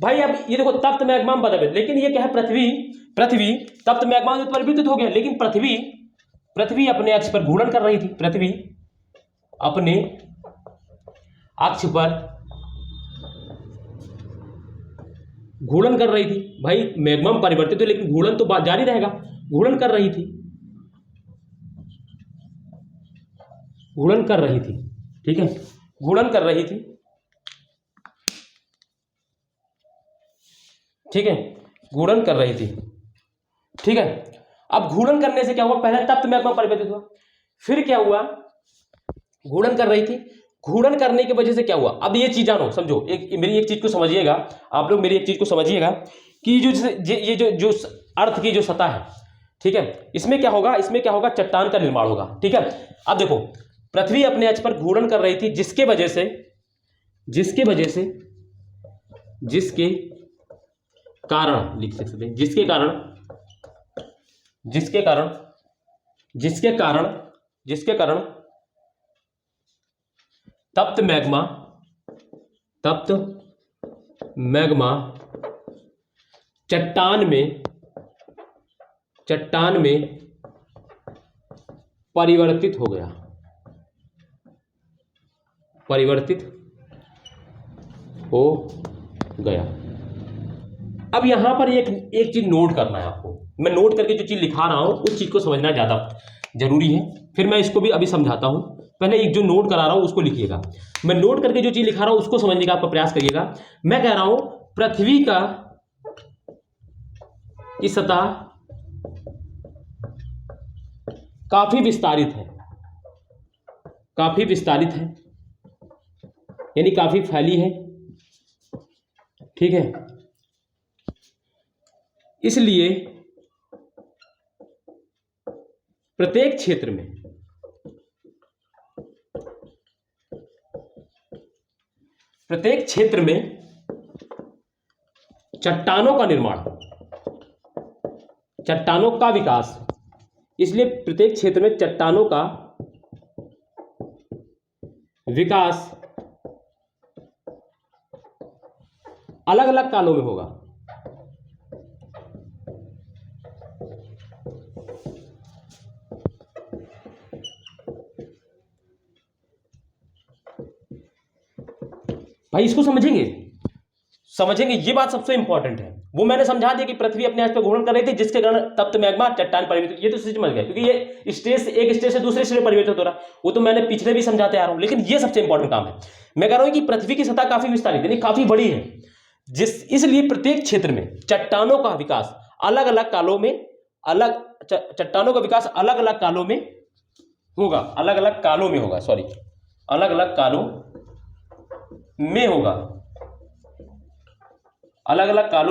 भाई। अब ये देखो तप्त मैग्मा में बदल, लेकिन ये क्या है, पृथ्वी तप्त मैग्मा में परिवर्तित हो गया, लेकिन पृथ्वी अपने अक्ष पर घूर्णन कर रही थी, पृथ्वी अपने अक्ष पर घूर्णन कर रही थी। भाई मैग्मा में परिवर्तित हो, लेकिन घूर्णन तो जारी रहेगा, घूर्णन कर रही थी, ठीक है, घूर्णन कर रही थी, ठीक है। घूर्णन कर रही थी, ठीक है। अब घूर्णन करने से क्या हुआ, पहले तप्त मैग्मा परिवर्तित हुआ, फिर क्या हुआ, घूर्णन कर रही थी, घूर्णन करने की वजह से क्या हुआ। अब ये चीज जानो, समझो, मेरी एक चीज को समझिएगा आप लोग, मेरी एक चीज को समझिएगा कि ये जो अर्थ की जो सतह है, ठीक है, इसमें क्या होगा, चट्टान का निर्माण होगा, ठीक है। अब देखो, पृथ्वी अपने अक्ष पर घूर्णन कर रही थी, जिसके वजह से जिसके कारण लिख सकते हैं, जिसके कारण तप्त मैग्मा चट्टान में परिवर्तित हो गया, अब यहां पर एक चीज नोट करना है आपको, मैं नोट करके जो चीज लिखा रहा हूं उस चीज को समझना ज्यादा जरूरी है, फिर मैं इसको भी अभी समझाता हूं। पहले एक जो नोट करा रहा हूं उसको लिखिएगा, मैं नोट करके जो चीज लिखा रहा हूं उसको समझने का आपका प्रयास करिएगा। मैं कह रहा हूं पृथ्वी की सतह काफी विस्तारित है, यानी काफी फैली है, ठीक है। इसलिए प्रत्येक क्षेत्र में चट्टानों का निर्माण, चट्टानों का विकास, इसलिए प्रत्येक क्षेत्र में चट्टानों का विकास अलग अलग कालों में होगा, भाई इसको समझेंगे, ये बात सबसे इंपॉर्टेंट है। वो मैंने समझा दिया कि पृथ्वी अपने अक्ष पर घूर्णन कर रही थी, जिसके कारण तप्त मैग्मा चट्टान परिवर्तित, ये तो समझ गए, क्योंकि ये स्टेज से एक स्टेज से दूसरे स्टेज परिवर्तित हो रहा है, वो तो मैंने पिछले भी समझाते आ रहा हूं, लेकिन ये सबसे इंपॉर्टेंट काम है। मैं कह रहा हूं कि पृथ्वी की सतह काफी विस्तारित यानी काफी बड़ी है, इसलिए प्रत्येक क्षेत्र में चट्टानों का विकास अलग अलग कालों में होगा, अलग अलग कालों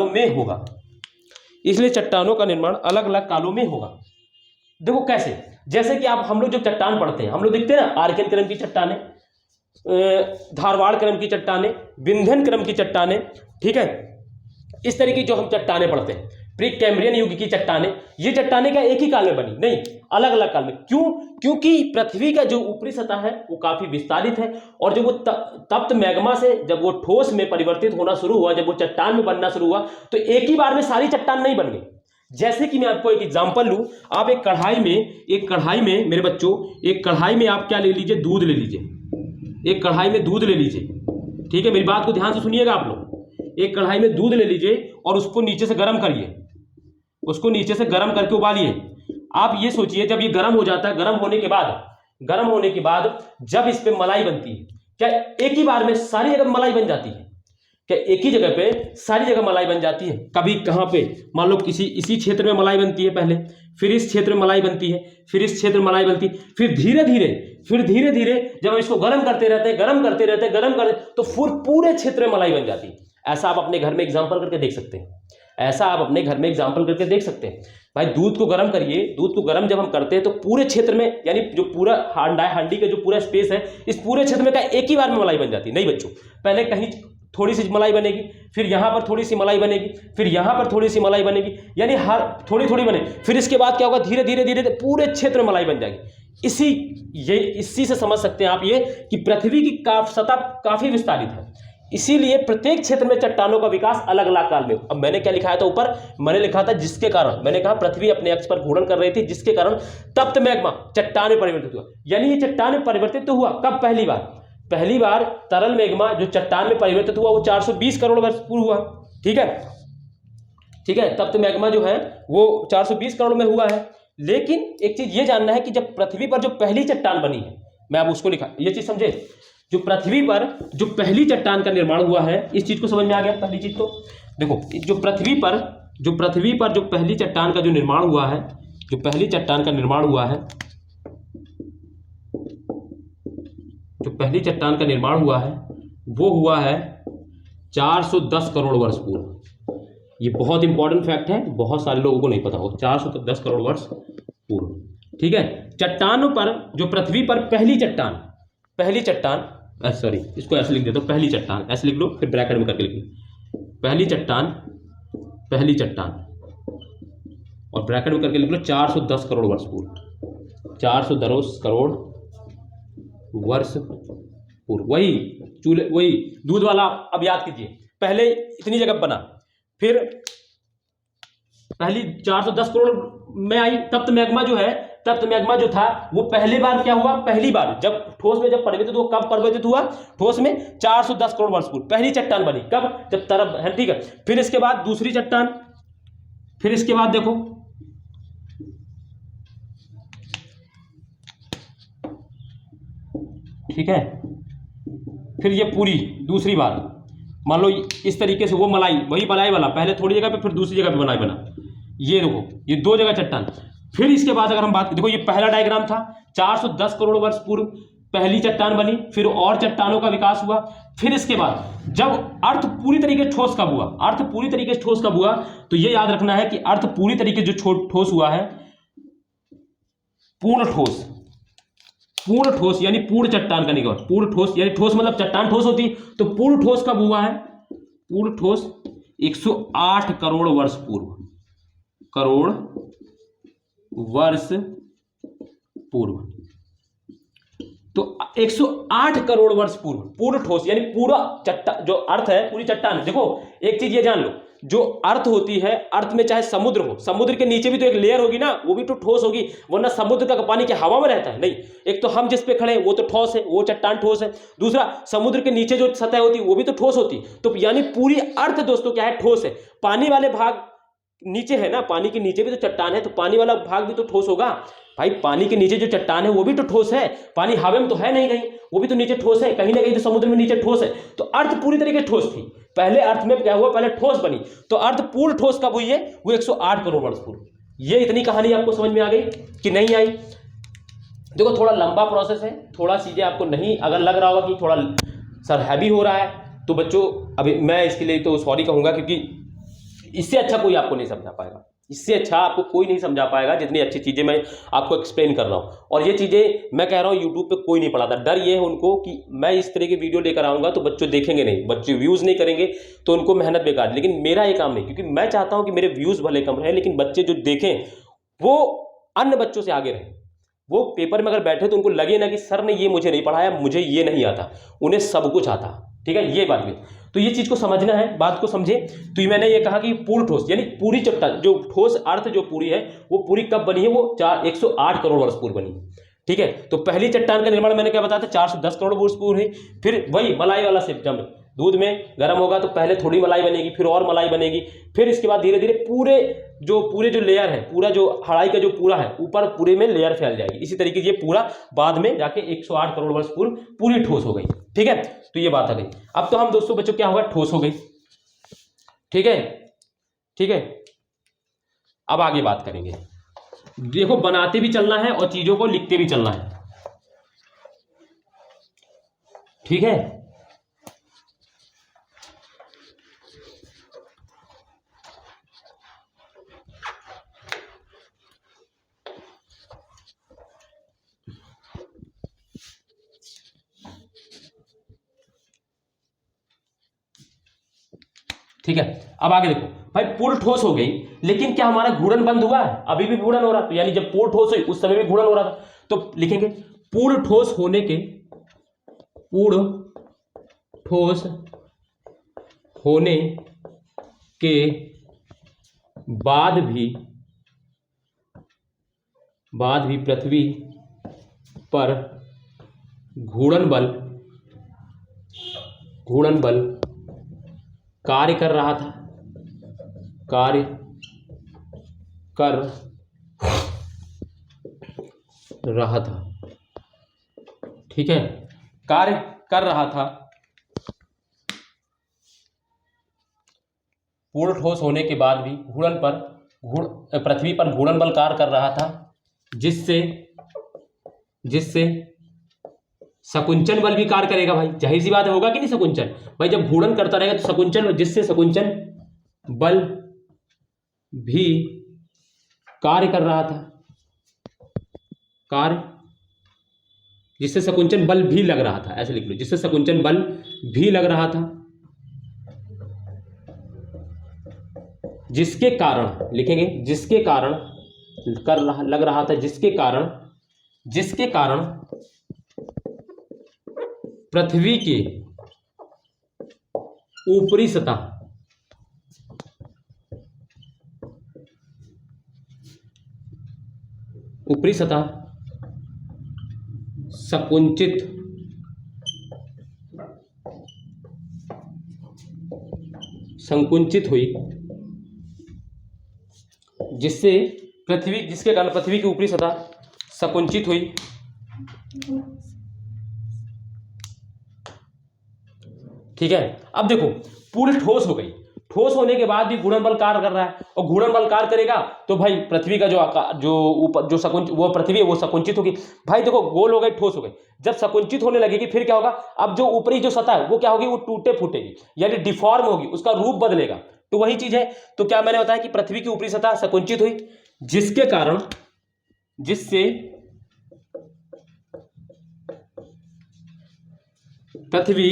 में होगा, इसलिए चट्टानों का निर्माण अलग अलग कालों में होगा। देखो कैसे, जैसे कि हम लोग जब चट्टान पढ़ते हैं, हम लोग देखते हैं ना, आर्कियन क्रम की चट्टानें, धारवाड़ क्रम की चट्टानें, विंध्यन क्रम की चट्टानें, ठीक है, इस तरह की जो हम चट्टानें पढ़ते हैं, प्री कैम्ब्रियन युग की चट्टानें, ये चट्टानें क्या एक ही काल में बनी नहीं, अलग अलग काल में। क्यों? क्योंकि पृथ्वी का जो ऊपरी सतह है वो काफी विस्तारित है, और जब वो तप्त मैग्मा से जब वो ठोस में परिवर्तित होना शुरू हुआ, जब वो चट्टान में बनना शुरू हुआ, तो एक ही बार में सारी चट्टान नहीं बन गई। जैसे कि मैं आपको एक एग्जांपल लूं, आप एक कढ़ाई में मेरे बच्चों, एक कढ़ाई में आप क्या ले लीजिए, दूध ले लीजिए, एक कढ़ाई में दूध ले लीजिए, ठीक है, मेरी बात को ध्यान से सुनिएगा आप लोग। एक कढ़ाई में दूध ले लीजिए और उसको नीचे से गर्म करिए, उसको नीचे से गर्म करके उबालिए। आप ये सोचिए, जब ये गर्म हो जाता है, गर्म होने के बाद जब इस पे मलाई बनती है, क्या एक ही बार में सारी जगह मलाई बन जाती है? क्या एक ही जगह पे सारी जगह मलाई बन जाती है? कभी कहाँ पे, मान लो इसी क्षेत्र में मलाई बनती है पहले, फिर इस क्षेत्र में मलाई बनती है, फिर इस क्षेत्र में मलाई बनती है, फिर धीरे धीरे जब हम इसको गर्म करते रहते हैं, तो फिर पूरे क्षेत्र में मलाई बन जाती है। ऐसा आप अपने घर में एग्जाम्पल करके देख सकते हैं। भाई दूध को गर्म करिए, दूध को गर्म जब हम करते हैं तो पूरे क्षेत्र में, यानी जो पूरा हांडी का जो पूरा स्पेस है, इस पूरे क्षेत्र में क्या एक ही बार में मलाई बन जाती है? नहीं बच्चों, पहले कहीं थोड़ी सी मलाई बनेगी, फिर यहाँ पर थोड़ी सी मलाई बनेगी, फिर यहाँ पर थोड़ी सी मलाई बनेगी, यानी हर थोड़ी बने, फिर इसके बाद क्या होगा, धीरे धीरे पूरे क्षेत्र में मलाई बन जाएगी। इसी से समझ सकते हैं आप ये कि पृथ्वी की सतह काफी विस्तारित है, इसीलिए प्रत्येक क्षेत्र में चट्टानों का विकास अलग अलग काल में। अब मैंने क्या लिखा था ऊपर, मैंने लिखा था जिसके कारण, मैंने कहा पृथ्वी अपने अक्ष पर घूर्णन कर रही थी, जिसके कारण तप्त मैग्मा चट्टान में परिवर्तित हुआ। यानी ये चट्टान में परिवर्तित तो हुआ कब? पहली बार तरल मैग्मा जो चट्टान में परिवर्तित हुआ वो 420 करोड़ वर्ष पूर्व हुआ, ठीक है, तप्त मैग्मा जो है वो 420 करोड़ में हुआ है। लेकिन एक चीज ये जानना है कि जब पृथ्वी पर जो पहली चट्टान बनी है, मैं अब उसको लिखा, ये चीज समझे, जो पृथ्वी पर जो पहली चट्टान का निर्माण हुआ है, इस चीज को समझ में आ गया? पहली चीज तो देखो, जो पृथ्वी पर जो पृथ्वी पर जो पहली चट्टान का जो निर्माण हुआ है, जो पहली चट्टान का निर्माण हुआ है, जो पहली चट्टान का निर्माण हुआ है वो हुआ है 410 करोड़ वर्ष पूर्व। ये बहुत इंपॉर्टेंट फैक्ट है, बहुत सारे लोगों को नहीं पता हो। 410 करोड़ वर्ष पूर्व। ठीक है। चट्टानों पर जो पृथ्वी पर पहली चट्टान सॉरी इसको ऐसे लिख देता हूं, पहली चट्टान ऐसे लिख लो, फिर ब्रैकेट में करके लिख लो, पहली चट्टान और ब्रैकेट में करके लिख लो 410 करोड़ वर्ष पूर्व, 410 करोड़ वर्ष पूर्व। वही चूल्हे, वही दूध वाला। अब याद कीजिए, पहले इतनी जगह बना, फिर पहली 410 करोड़ में आई, तप्त मैग्मा जो है, तप्त मैग्मा जो था वो पहली बार क्या हुआ, पहली बार जब ठोस में जब परिवर्तित हुआ, कब परिवर्तित हुआ, ठोस में 410 करोड़ वर्ष पूर्व पहली चट्टान बनी। कब, जब तरफ है, ठीक है। फिर इसके बाद दूसरी चट्टान, फिर इसके बाद देखो ठीक है, फिर ये पूरी दूसरी बार मान लो इस तरीके से, वो मलाई, वही मलाई वाला, पहले थोड़ी जगह पे फिर दूसरी जगह पे बनाई बना, ये देखो ये दो जगह चट्टान। फिर इसके बाद अगर हम बात, देखो ये पहला डायग्राम था, 410 करोड़ वर्ष पूर्व पहली चट्टान बनी, फिर और चट्टानों का विकास हुआ। फिर इसके बाद जब अर्थ पूरी तरीके से ठोस कब हुआ, अर्थ पूरी तरीके से ठोस कब हुआ, तो ये याद रखना है कि अर्थ पूरी तरीके जो ठोस हुआ है, पूर्ण ठोस यानी पूर्ण चट्टान का निकल, पूर्ण ठोस यानी ठोस मतलब चट्टान ठोस होती, तो पूर्ण ठोस कब हुआ है, पूर्ण ठोस 108 करोड़ वर्ष पूर्व, करोड़ वर्ष पूर्व। तो 108 करोड़ वर्ष पूर्व पूर्ण ठोस यानी पूरा चट्टान जो अर्थ है, पूरी चट्टान। देखो एक चीज ये जान लो, जो अर्थ होती है, अर्थ में चाहे समुद्र हो, समुद्र के नीचे भी तो एक लेयर होगी ना, वो भी तो ठोस होगी, वरना समुद्र का पानी क्या हवा में रहता है? नहीं। एक तो हम जिस पे खड़े हैं वो तो ठोस है, वो चट्टान ठोस है। दूसरा, समुद्र के नीचे जो सतह होती है वो भी तो ठोस होती। तो यानी पूरी अर्थ दोस्तों क्या है, ठोस है। पानी वाले भाग नीचे है ना, पानी के नीचे भी तो चट्टान है, तो पानी वाला भाग भी तो ठोस होगा भाई। पानी के नीचे जो चट्टान है वो भी तो ठोस है, पानी हवा में तो है नहीं कहीं, वो भी तो नीचे ठोस है, कहीं ना कहीं तो समुद्र में नीचे ठोस है। तो अर्थ पूरी तरीके से ठोस थी। पहले अर्थ में क्या हुआ, पहले ठोस बनी, तो अर्थ पूर्ण ठोस कब हुई है, वो 108 करोड़ वर्ष पूर्व। ये इतनी कहानी आपको समझ में आ गई कि नहीं आई? देखो थोड़ा लंबा प्रोसेस है, थोड़ा चीजें आपको नहीं, अगर लग रहा होगा कि थोड़ा सर हैवी हो रहा है, तो बच्चों अभी मैं इसके लिए तो सॉरी कहूंगा, क्योंकि इससे अच्छा कोई आपको नहीं समझा पाएगा, इससे अच्छा आपको कोई नहीं समझा पाएगा जितनी अच्छी चीज़ें मैं आपको एक्सप्लेन कर रहा हूँ। और ये चीज़ें मैं कह रहा हूँ यूट्यूब पे कोई नहीं पढ़ाता। डर ये है उनको कि मैं इस तरह की वीडियो लेकर आऊँगा तो बच्चे देखेंगे नहीं, बच्चे व्यूज़ नहीं करेंगे, तो उनको मेहनत बेकार। लेकिन मेरा ये काम नहीं, क्योंकि मैं चाहता हूँ कि मेरे व्यूज़ भले कम रहे, लेकिन बच्चे जो देखें वो अन्य बच्चों से आगे रहें। वो पेपर में अगर बैठे तो उनको लगे ना कि सर ने ये मुझे नहीं पढ़ाया, मुझे ये नहीं आता, उन्हें सब कुछ आता। ठीक है, ये बात भी, तो ये चीज को समझना है, बात को समझे। तो ये मैंने ये कहा कि पूर्ण ठोस यानी पूरी चट्टान जो ठोस अर्थ जो पूरी है, वो पूरी कब बनी है, वो 108 करोड़ वर्ष पूर्व बनी। ठीक है, तो पहली चट्टान का निर्माण मैंने क्या बताया था, 410 करोड़ वर्ष पूर्व है। फिर वही मलाई वाला सिस्टम, दूध में गर्म होगा तो पहले थोड़ी मलाई बनेगी, फिर और मलाई बनेगी, फिर इसके बाद धीरे धीरे पूरे जो लेयर है, पूरा जो हड़ाई का जो पूरा है, ऊपर पूरे में लेयर फैल जाएगी। इसी तरीके से ये पूरा बाद में जाके 108 करोड़ वर्ष पूर्व पूरी ठोस हो गई। ठीक है, तो ये बात आ गई। अब तो हम दोस्तों बच्चों क्या होगा, ठोस हो गई। ठीक है, ठीक है, अब आगे बात करेंगे। देखो बनाते भी चलना है और चीजों को लिखते भी चलना है। ठीक है, ठीक है। अब आगे देखो भाई, पूर्ण ठोस हो गई, लेकिन क्या हमारा घूर्णन बंद हुआ है? अभी भी घूर्णन हो रहा है। तो यानी जब पूर्ण ठोस हुई उस समय भी घूर्णन हो रहा था, तो लिखेंगे पूर्ण ठोस होने के, पूर्ण ठोस होने के बाद भी पृथ्वी पर घूर्णन बल कार्य कर रहा था, कार्य कर रहा था। ठीक है, कार्य कर रहा था पूर्ण ठोस होने के बाद भी पृथ्वी पर घूर्णन बल कार्य कर रहा था, जिससे शकुंचन बल भी कार्य करेगा। भाई जाहिर सी बात है, होगा कि नहीं शकुंचन? भाई जब घूर्णन करता रहेगा तो शकुंचन, जिससे शकुंचन बल भी कार्य कर रहा था, जिससे शकुंचन बल भी लग रहा था, ऐसे लिख लो, जिससे शकुंचन बल भी लग रहा था, जिसके कारण लिखेंगे, जिसके कारण लग रहा था, जिसके कारण पृथ्वी की ऊपरी सतह संकुचित हुई, जिसके कारण पृथ्वी की ऊपरी सतह संकुचित हुई। ठीक है, अब देखो पूरी ठोस हो गई, ठोस होने के बाद भी घूर्णन बल कार्य कर रहा है, और घूर्णन बल कार्य करेगा तो भाई पृथ्वी का जो ऊपर जो वो पृथ्वी है वो संकुचित होगी। भाई देखो गोल हो गई, ठोस हो गई, जब संकुचित होने लगेगी फिर क्या होगा? अब जो ऊपरी जो सतह है वो क्या होगी? वो टूटे फूटेगी, यानी डिफॉर्म होगी, उसका रूप बदलेगा। तो वही चीज है, तो क्या मैंने बताया कि पृथ्वी की ऊपरी सतह संकुचित हुई, जिससे पृथ्वी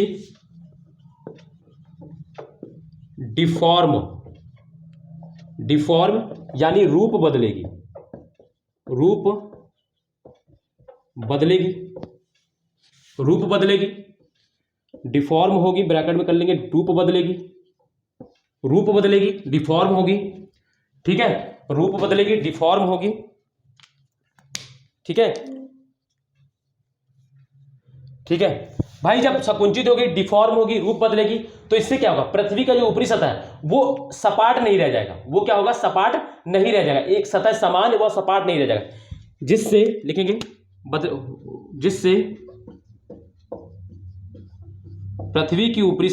डिफॉर्म यानी रूप बदलेगी, डिफॉर्म होगी, ब्रैकेट में कर लेंगे, रूप बदलेगी, डिफॉर्म होगी। ठीक है, रूप बदलेगी, डिफॉर्म होगी। ठीक है भाई, जब संकुचित होगी, डिफॉर्म होगी, रूप बदलेगी, तो इससे क्या होगा? पृथ्वी का जो ऊपरी सतह है वो सपाट नहीं रह जाएगा। वो क्या होगा? सपाट नहीं रह जाएगा, एक सतह समान है, वो सपाट नहीं रह जाएगा, जिससे लिखेंगे जिससे पृथ्वी की ऊपरी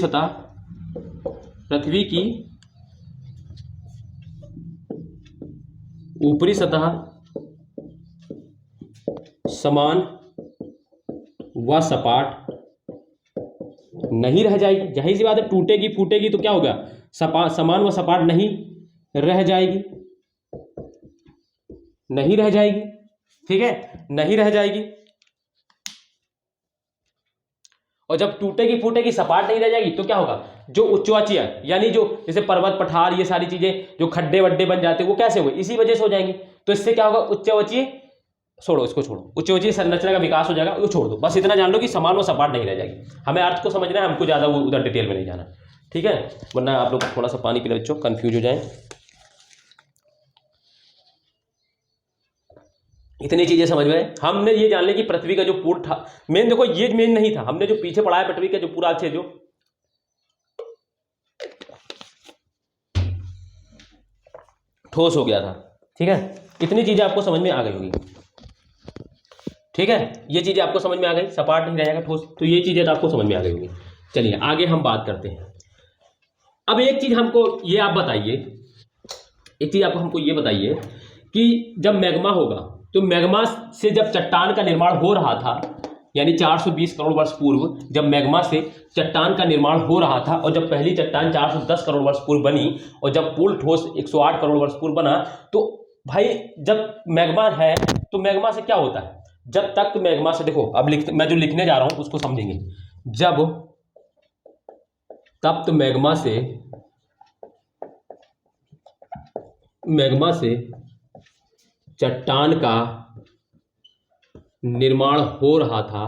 सतह समान व सपाट नहीं रह जाएगी। जाहिर सी बात है, टूटेगी फूटेगी तो क्या होगा? समान व सपाट नहीं रह जाएगी। ठीक है, नहीं रह जाएगी। और जब टूटेगी फूटेगी, सपाट नहीं रह जाएगी, तो क्या होगा? जो उच्चवाचीय यानी जो जैसे पर्वत पठार, ये सारी चीजें जो खड्डे वड्डे बन जाते हैं, वो कैसे हुए? इसी वजह से हो जाएंगे। तो इससे क्या होगा? इसको छोड़ो, उच्चवाचीय संरचना का विकास हो जाएगा, वो छोड़ दो। बस इतना जान लो कि समान व सपाट नहीं रह जाएगी। हमें अर्थ को समझना है, हमको ज्यादा वो उधर डिटेल में नहीं जाना। ठीक है, वरना आप लोग थोड़ा सा पानी पी लो बच्चों, कंफ्यूज हो जाए। इतनी चीजें समझ में, हमने ये जान लिया कि पृथ्वी का जो पूर्ण मेन, देखो ये मेन नहीं था, हमने जो पीछे पढ़ा है पृथ्वी का जो पूरा अच्छे जो ठोस हो गया था। ठीक है, इतनी चीजें आपको समझ में आ गई होगी। ठीक है, ये चीजें आपको समझ में आ गई, सपाट नहीं रहेगा, ठोस, तो ये चीजें तो आपको समझ में आ गई होगी। चलिए आगे हम बात करते हैं। अब एक चीज हमको ये आप बताइए, हमको ये बताइए कि जब मैग्मा होगा, तो मैग्मा से जब चट्टान का निर्माण हो रहा था, यानी 420 करोड़ वर्ष पूर्व जब मैग्मा से चट्टान का निर्माण हो रहा था, और जब पहली चट्टान 410 करोड़ वर्ष पूर्व बनी, और जब पूर्ण ठोस 108 करोड़ वर्ष पूर्व बना, तो भाई जब मैग्मा है तो मैग्मा से क्या होता है? जब तक मैग्मा से, देखो अब मैं जो लिखने जा रहा हूं उसको समझेंगे। जब तप्त मैग्मा से चट्टान का निर्माण हो रहा था,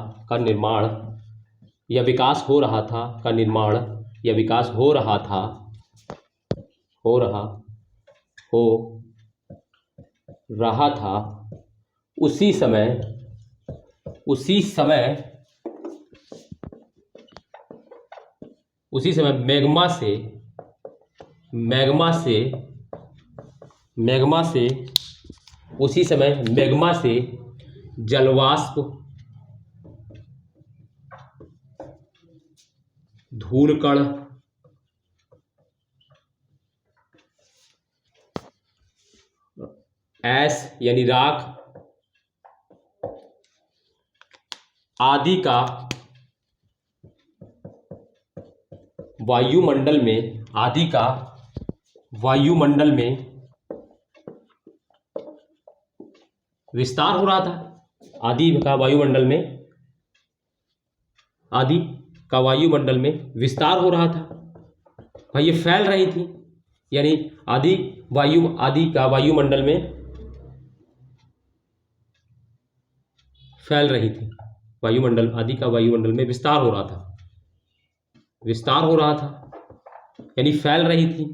या विकास हो रहा था, उसी समय मैग्मा से जलवाष्प, धूलकण ऐश यानी राख आदि का वायुमंडल में, आदि का वायुमंडल में विस्तार हो रहा था। आदि का वायुमंडल में, आदि का वायुमंडल में विस्तार हो रहा था। भाई ये फैल रही थी, यानी आदि का वायुमंडल में फैल रही थी। वायुमंडल, आदि का वायुमंडल में विस्तार हो रहा था, विस्तार हो रहा था यानी फैल रही थी।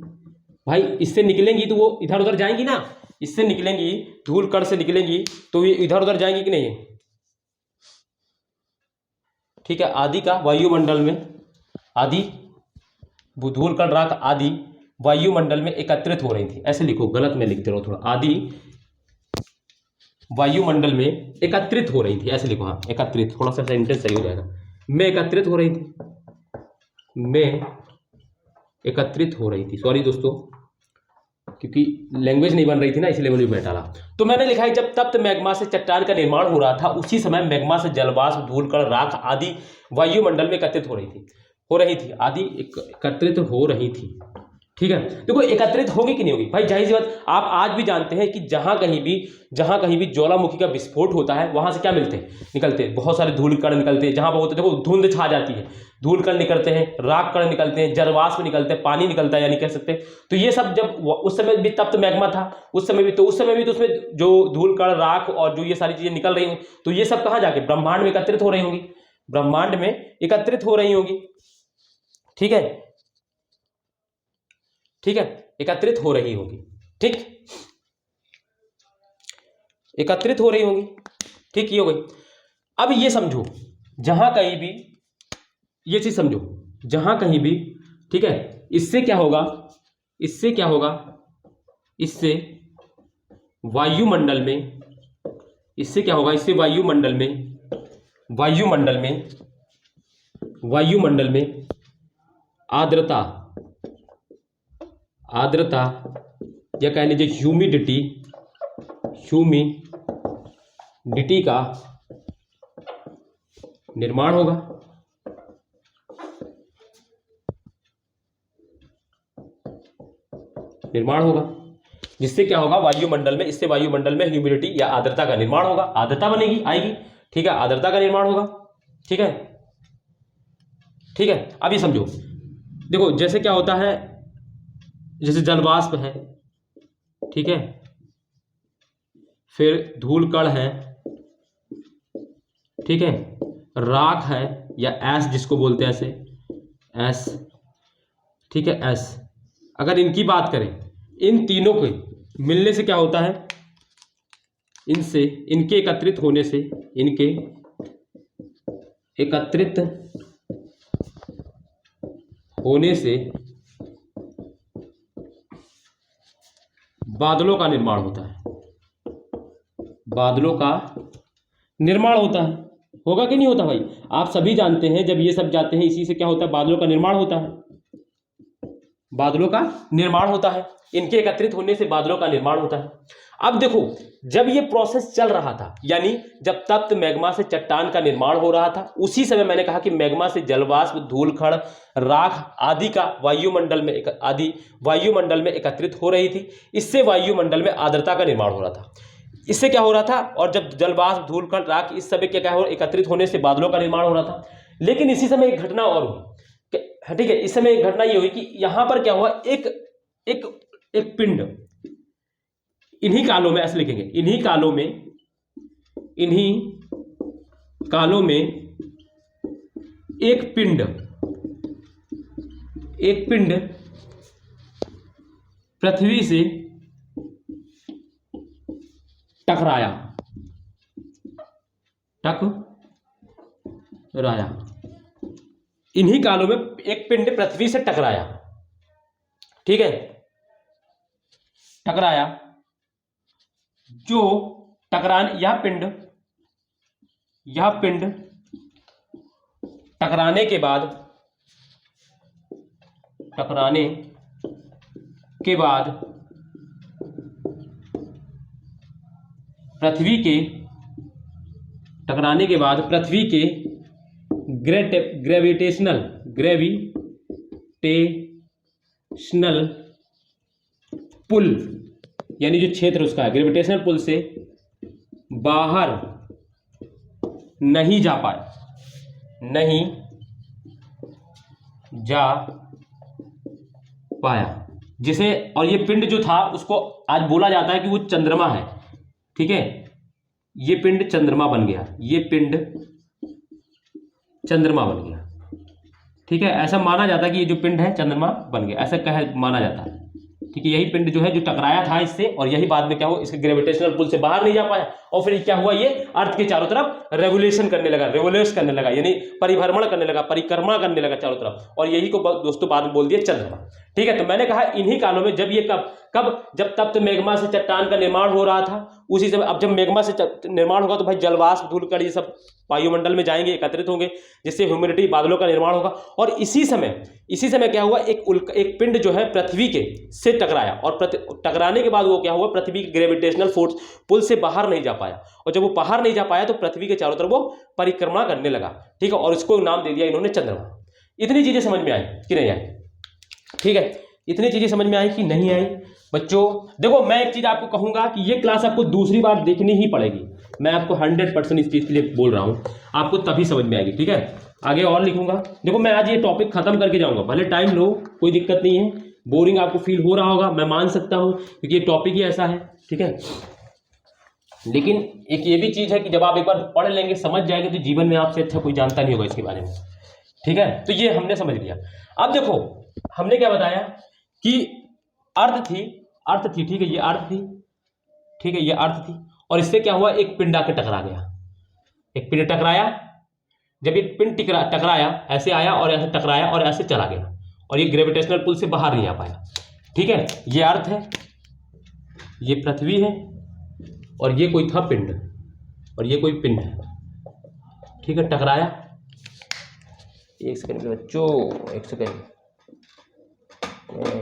भाई इससे निकलेंगी तो वो इधर उधर जाएंगी ना, इससे निकलेंगी, धूल कण से निकलेंगी तो ये इधर उधर जाएंगी कि नहीं? ठीक है, आदि का वायुमंडल में, आदि धूल कण राख आदि वायुमंडल में एकत्रित हो रही थी। ऐसे लिखो, गलत में लिखते रहो थोड़ा, आदि वायुमंडल में एकत्रित हो रही थी, ऐसे लिखो। हाँ, एकत्रित, थोड़ा सा सेंटेंस सही हो जाएगा। में एकत्रित हो रही थी, में एकत्रित हो रही थी। सॉरी दोस्तों, क्योंकि लैंग्वेज नहीं बन रही थी ना, इसलिए मैंने बैठा डाला। तो मैंने लिखा है, जब तप्त मैग्मा से चट्टान का निर्माण हो रहा था, उसी समय मैग्मा से जलवाष्प, धूलकण, राख आदि वायुमंडल में एकत्रित हो रही थी, आदि एकत्रित हो रही थी। ठीक है, देखो एकत्रित होगी कि नहीं होगी? भाई जाहिर सी बात, आप आज भी जानते हैं कि जहां कहीं भी ज्वालामुखी का विस्फोट होता है, वहां से क्या निकलते हैं बहुत सारे धूल कण निकलते हैं। जहां बहुत देखो धुंध छा जाती है, धूल कण निकलते हैं, राख कण निकलते हैं, जलवाष्प निकलते हैं, पानी निकलता है, यानी कह सकते हैं। तो ये सब जब उस समय भी तप्त मैग्मा था, उस समय भी तो उसमें जो धूल कण, राख और जो ये सारी चीजें निकल रही होंगी, तो ये सब कहां जाके ब्रह्मांड में एकत्रित हो रही होंगी, ब्रह्मांड में एकत्रित हो रही होंगी। ठीक है, ठीक है, एकत्रित हो रही होगी। ठीक, एकत्रित हो रही होगी। ठीक, ये हो गई। अब ये समझो, जहां कहीं भी ये चीज समझो, जहां कहीं भी, ठीक है, इससे क्या होगा, इससे क्या होगा, इससे वायुमंडल में, इससे क्या होगा, इससे वायुमंडल में, वायुमंडल में आर्द्रता या कह लीजिए ह्यूमिडिटी का निर्माण होगा। जिससे क्या होगा, वायुमंडल में, इससे वायुमंडल में ह्यूमिडिटी या आर्द्रता का निर्माण होगा, आर्द्रता बनेगी, आएगी। ठीक है, आर्द्रता का निर्माण होगा। ठीक है, ठीक है। अब ये समझो, देखो जैसे क्या होता है, जैसे जलवाष्प है, ठीक है, फिर धूल कण है, ठीक है, राख है या ऐश जिसको बोलते हैं, ऐसे ऐश, ठीक है, ऐश। अगर इनकी बात करें, इन तीनों के मिलने से क्या होता है, इनके एकत्रित होने से, इनके एकत्रित होने से बादलों का निर्माण होता है, बादलों का निर्माण होता है। होगा कि नहीं होता भाई? आप सभी जानते हैं, जब ये सब जाते हैं, इसी से क्या होता है, बादलों का निर्माण होता है, बादलों का निर्माण होता है, इनके एकत्रित होने से बादलों का निर्माण होता है। अब देखो, जब ये प्रोसेस चल रहा था, यानी जब तप्त मैग्मा से चट्टान का निर्माण हो रहा था, उसी समय मैंने कहा कि मैग्मा से जलवाष्प, धूलकण, राख आदि का वायुमंडल में एकत्रित हो रही थी। इससे वायुमंडल में आर्द्रता का निर्माण हो रहा था। इससे क्या हो रहा था, और जब जलवाष्प, धूलकण, राख इस सब क्या हो, एकत्रित होने से बादलों का निर्माण हो रहा था। लेकिन इसी समय एक घटना और हुई, ठीक है, इस समय एक घटना ये हुई कि यहां पर क्या हुआ, एक पिंड, इन्हीं कालों में, ऐसे लिखेंगे, इन्हीं कालों में एक पिंड पृथ्वी से टकराया, इन्हीं कालों में एक पिंड पृथ्वी से टकराया। ठीक है, टकराया, जो यह पिंड टकराने के बाद पृथ्वी के टकराने के बाद पृथ्वी के ग्रेविटेशनल पुल, यानी जो क्षेत्र उसका है ग्रेविटेशनल पुल से बाहर नहीं जा पाया, जिसे, और ये पिंड जो था उसको आज बोला जाता है कि वो चंद्रमा है। ठीक है, ये पिंड चंद्रमा बन गया, ये पिंड चंद्रमा बन गया। ठीक है, ऐसा माना जाता है कि ये जो पिंड है चंद्रमा बन गया, ऐसा माना जाता है। ठीक है, यही पिंड जो है जो टकराया था इससे, और यही बाद में क्या हुआ, इसके ग्रेविटेशनल पुल से बाहर नहीं जा पाया, और फिर क्या हुआ, ये अर्थ के चारों तरफ रेवोल्यूशन करने लगा, यानी परिभ्रमण करने लगा, परिक्रमा करने लगा चारों तरफ, और यही को दोस्तों बाद में बोल दिया चंद्रमा। ठीक है, तो मैंने कहा इन्हीं कालों में जब ये जब तप्त मैग्मा से चट्टान का निर्माण हो रहा था, उसी समय अब जब मैग्मा से निर्माण होगा तो भाई जलवाष्प, धूलकण, ये सब वायुमंडल में जाएंगे, एकत्रित होंगे, जिससे ह्यूमिडिटी, बादलों का निर्माण होगा। और इसी समय क्या हुआ, एक पिंड जो है पृथ्वी के से टकराया, और टकराने के बाद वो क्या हुआ, पृथ्वी के ग्रेविटेशनल फोर्स पुल से बाहर नहीं जा पाया, और जब वो बाहर नहीं जा पाया तो पृथ्वी के चारों तरफ वो परिक्रमा करने लगा। ठीक है, और इसको नाम दे दिया इन्होंने चंद्रमा। इतनी चीजें समझ में आई कि नहीं आई? ठीक है, इतनी चीजें समझ में आई कि नहीं आई? बच्चों देखो, मैं एक चीज आपको कहूंगा कि ये क्लास आपको दूसरी बार देखनी ही पड़ेगी। मैं आपको 100% इस चीज के लिए बोल रहा हूं, आपको तभी समझ में आएगी। ठीक है, आगे और लिखूंगा। देखो, मैं आज ये टॉपिक खत्म करके जाऊंगा, भले टाइम लो, कोई दिक्कत नहीं है। बोरिंग आपको फील हो रहा होगा, मैं मान सकता हूं, क्योंकि ये टॉपिक ही ऐसा है। ठीक है, लेकिन एक ये भी चीज है कि जब आप एक बार पढ़ लेंगे, समझ जाएंगे, तो जीवन में आपसे अच्छा कोई जानता नहीं होगा इसके बारे में। ठीक है, तो ये हमने समझ लिया। अब देखो, हमने क्या बताया कि अर्थ थी। ठीक है, ये अर्थ थी। ठीक है, ये अर्थ थी, और इससे क्या हुआ, एक पिंड आके टकरा गया, एक पिंड टकराया। जब ये पिंड टकराया, ऐसे आया और ऐसे टकराया और ऐसे चला गया, और ये ग्रेविटेशनल पुल से बाहर नहीं आ पाया। ठीक है, ये अर्थ है, ये पृथ्वी है, और ये कोई था पिंड, और ये कोई पिंड है। ठीक है, टकराया। एक सेकंड बच्चों, एक सेकंड,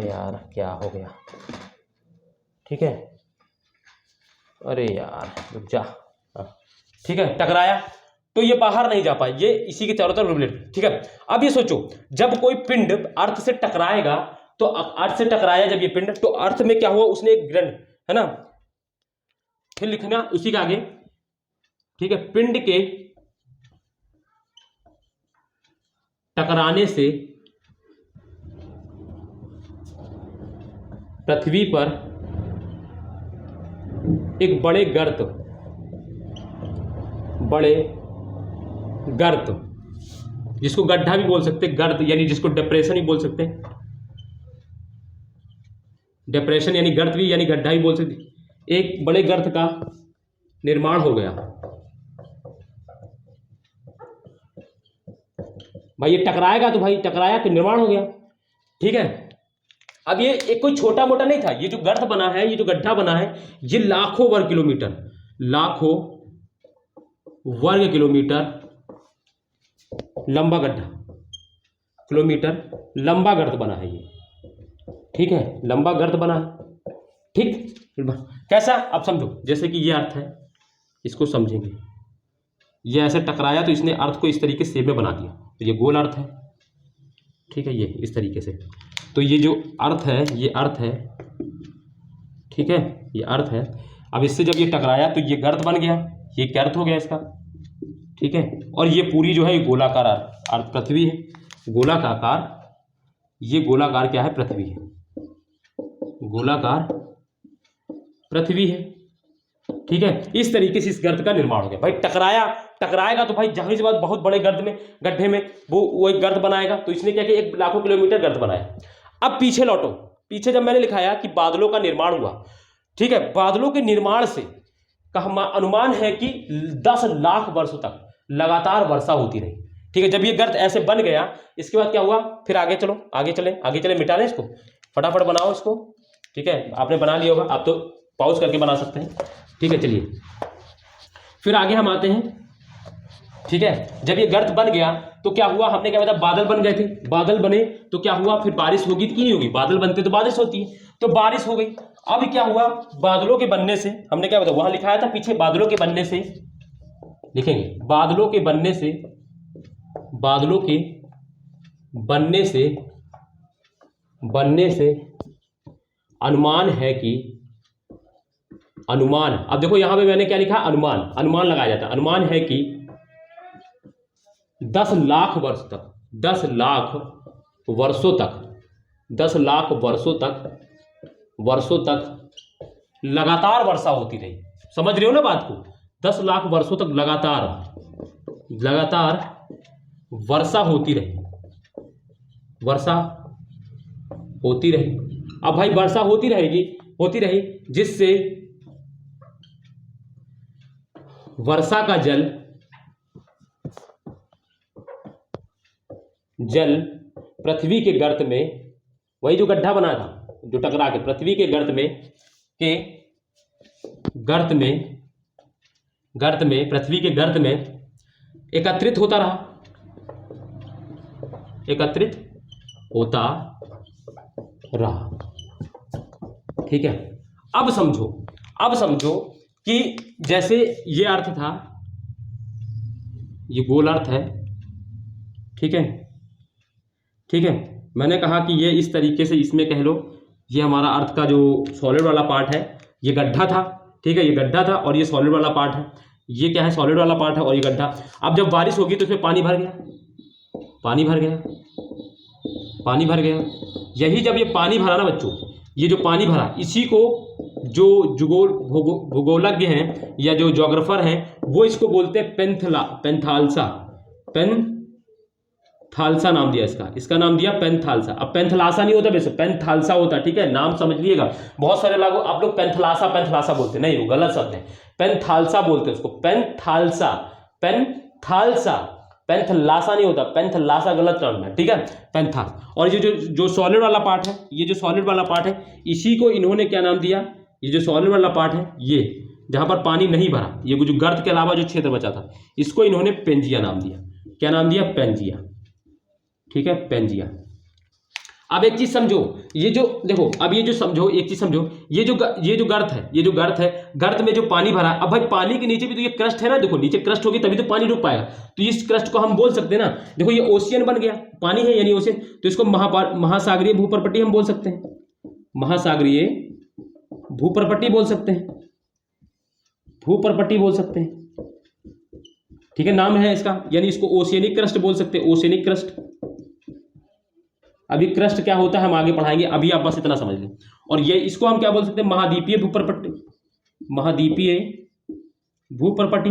यार क्या हो गया? ठीक है, अरे यार रुक जा। ठीक है, टकराया तो ये बाहर नहीं जा पाए, ये इसी के चारों तरफ रिलेटेड। ठीक है, अब ये सोचो, जब कोई पिंड अर्थ से टकराएगा, तो अर्थ से टकराया जब ये पिंड, तो अर्थ में क्या हुआ, उसने एक ग्रहण, है ना, फिर लिखना उसी के आगे। ठीक है, पिंड के टकराने से पृथ्वी पर एक बड़े गर्त, जिसको गड्ढा भी बोल सकते, गर्त यानी जिसको डिप्रेशन भी बोल सकते, डिप्रेशन यानी गर्त भी, यानी गड्ढा भी बोल सकते, एक बड़े गर्त का निर्माण हो गया। भाई ये टकराएगा तो भाई टकराया कि निर्माण हो गया। ठीक है, अब ये एक कोई छोटा मोटा नहीं था, ये जो गर्त बना है, ये जो गड्ढा बना है, ये लाखों वर्ग किलोमीटर लंबा गड्ढा, किलोमीटर लंबा गर्त बना है ये। ठीक है, लंबा गर्त बना है। ठीक, कैसा, अब समझो, जैसे कि ये अर्थ है, इसको समझेंगे, ये ऐसे टकराया तो इसने अर्थ को इस तरीके से शेप में बना दिया, तो ये गोल अर्थ है। ठीक है, ये इस तरीके से, तो ये जो अर्थ है, ये अर्थ है। ठीक है, ये अर्थ है। अब इससे जब ये टकराया तो ये गर्त बन गया, ये गर्त हो गया इसका। ठीक है, और ये पूरी जो है ये गोलाकार अर्थ पृथ्वी है, गोलाकार, ये गोलाकार क्या है, पृथ्वी है, गोलाकार पृथ्वी है। ठीक है, इस तरीके से इस गर्त का निर्माण हो गया। भाई टकराएगा तो भाई जाहिर सी बात बहुत बड़े गड्ढे में वो एक गर्त बनाएगा, तो इसने क्या किया, एक लाखों किलोमीटर गर्त बनाया। अब पीछे लौटो, पीछे जब मैंने लिखाया कि बादलों का निर्माण हुआ। ठीक है, बादलों के निर्माण से का अनुमान है कि 10 लाख वर्षों तक लगातार वर्षा होती रही। ठीक है, जब ये गर्त ऐसे बन गया, इसके बाद क्या हुआ, फिर आगे चले, मिटा लें इसको, फटाफट बनाओ इसको। ठीक है, आपने बना लिया होगा, आप तो पॉज करके बना सकते हैं। ठीक है, चलिए फिर आगे हम आते हैं। ठीक है, जब ये गर्त बन गया तो क्या हुआ, हमने क्या बताया, बादल बन गए थे, बादल बने तो क्या हुआ, फिर बारिश होगी कि नहीं होगी, बादल बनते तो बारिश होती है, तो बारिश हो गई। अब क्या हुआ, बादलों के बनने से, हमने क्या बताया वहां लिखाया था पीछे, बादलों के बनने से, लिखेंगे बादलों के बनने से, बादलों के बनने से अनुमान है कि, अनुमान, अब देखो यहां पे मैंने क्या लिखा, अनुमान, अनुमान लगाया जाता है, अनुमान है कि 10 लाख वर्ष तक, 10 लाख वर्षों तक, 10 लाख वर्षों तक लगातार वर्षा होती रही। समझ रहे हो ना बात को, 10 लाख वर्षों तक लगातार वर्षा होती रही, वर्षा होती रही। अब भाई वर्षा होती रही, जिससे वर्षा का जल पृथ्वी के गर्त में, वही जो गड्ढा बना था जो टकरा के पृथ्वी के गर्त में पृथ्वी के गर्त में एकत्रित होता रहा। ठीक है, अब समझो कि जैसे ये अर्थ था, ये गोल अर्थ है, ठीक है, मैंने कहा कि ये इस तरीके से, इसमें कह लो ये हमारा अर्थ का जो सॉलिड वाला पार्ट है, ये गड्ढा था, ठीक है, ये गड्ढा था और ये सॉलिड वाला पार्ट है, ये क्या है, सॉलिड वाला पार्ट है और ये गड्ढा। अब जब बारिश होगी तो इसमें पानी भर गया, यही जब ये पानी भरा ना बच्चों, ये जो पानी भरा, इसी को जो भूगोलज्ञ हैं या जो ज्योग्राफर हैं वो इसको बोलते हैं पेंथाल्सा नाम दिया इसका नाम दिया पेंथाल्सा। अब पेंथलासा नहीं होता वैसे, पेंथाल्सा होता, ठीक है, नाम समझ लीजिएगा। बहुत सारे लोग आप लोग पेंथलासा बोलते, नहीं, वो गलत शब्द है, पेंथाल्सा बोलते हैं उसको, पेंथलासा नहीं होता, पेंथलासा गलत टर्म है, ठीक है, पेंथाल। और ये जो सॉलिड वाला पार्ट है, ये जो सॉलिड वाला पार्ट है, इसी को इन्होंने क्या नाम दिया, ये जो सॉलिड वाला पार्ट है, ये जहां पर पानी नहीं भरा, ये जो गर्त के अलावा जो क्षेत्र बचा था, इसको इन्होंने पेंजिया नाम दिया। क्या नाम दिया, पेंजिया, ठीक है, पेंजिया। अब एक चीज समझो, ये जो देखो, अब ये जो समझो, एक चीज समझो, ये जो गर्त है, गर्त में जो पानी भरा, अब भाई पानी के नीचे भी तो ये क्रस्ट है ना, देखो नीचे क्रस्ट होगी तभी तो पानी रुक पाएगा, तो इस क्रस्ट को हम बोल सकते हैं ना, देखो ये ओशियन बन गया, पानी है यानी ओशियन, तो इसको महासागरीय भूप्रपट्टी हम बोल सकते हैं, महासागरीय भूप्रपट्टी बोल सकते हैं, ठीक है, नाम है इसका, यानी इसको ओशियनिक क्रस्ट बोल सकते हैं, ओशियनिक क्रस्ट। अभी क्रस्ट क्या होता है हम आगे पढ़ाएंगे, अभी आप बस इतना समझ लें। और ये इसको हम क्या बोल सकते हैं, महाद्वीपीय भूप्रपट्टी, महाद्वीपीय भूप्रपट्टी,